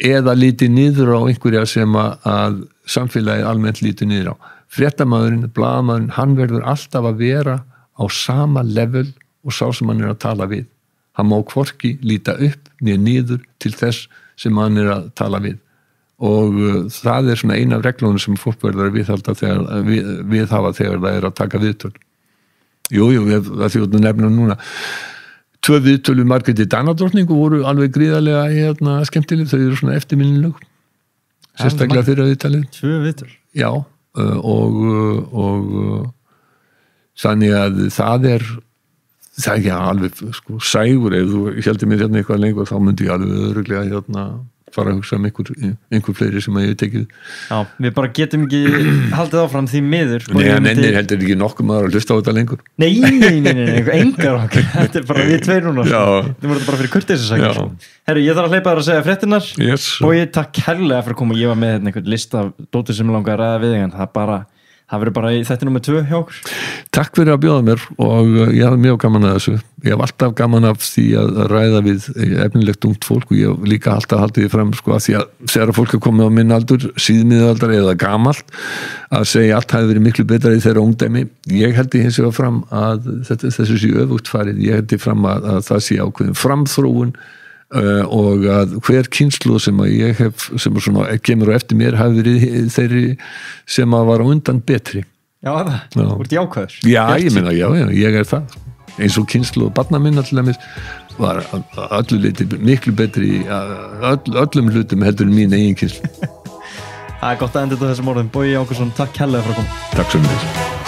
eða lítið niður á einhverja sem að samfélagið almennt lítið niður á. Fréttamaðurinn, blaðamaðurinn, hann verður alltaf að vera á sama level og sá sem hann að tala við. Hann má hvorki líta upp niður til þess sem hann að tala við og það svona eina af reglunum sem fólk verður að viðhafa þegar það að taka viðtöl. Jú, það þjóðum nefna núna 2 viðtölu Margréti Danadrottningu voru alveg gríðarlega skemmtileg, þau eru svona eftirminnileg sérstaklega fyrir viðtalið 2 viðtöl? Já, og þannig að það er ekki alveg sko, sægur, ef þú heldur mér eitthvað lengur þá myndi ég alveg örugglega fara að hugsa einhver fleiri sem að ég hef tekið. Já, við bara getum ekki haldið áfram því miður. Nei, hann ennir heldur ekki nokkuð maður að hlusta á þetta lengur. Nei, engar okkur. Þetta bara við 2 núna. Já. Þið voru bara fyrir kurteisisækjur. Herru, ég þarf að hleypa þér að segja fréttinnar. Yes. Og ég takk kærlega fyrir að koma. Ég var með einhvern lista af dóttir sem langar að ræða við þig, en það verður bara í þætti númer 2 hjá okkur. Takk fyrir að bjóða mér og ég hafði mjög gaman að þessu. Ég haf alltaf gaman af því að ræða við efnilegt ungt fólk og ég hef líka alltaf haldið því fram sko, að því að þegar fólk er komið á minn aldur, síðmiðaldar eða gamalt, að segja allt hafi verið miklu betra í þeirra ungdæmi. Ég held hins vegar fram að þessu sé öfugt farið. Ég held fram að það sé ákveðin framþróun og að hver kynslóð sem að ég hef sem svona kemur á eftir mér hafi verið þeirri sem að var á undan betri. Já, það, úr jákvæður. Já, ég meina, já, ég er það eins og kynslóð barna minna til dæmis var öllu leyti miklu betri öllum hlutum heldur en mín eigin kynslóð. Það er gott að enda þetta þessum orðum. Bogi Ágústsson, takk kærlega fyrir að koma. Takk sömuleiðis.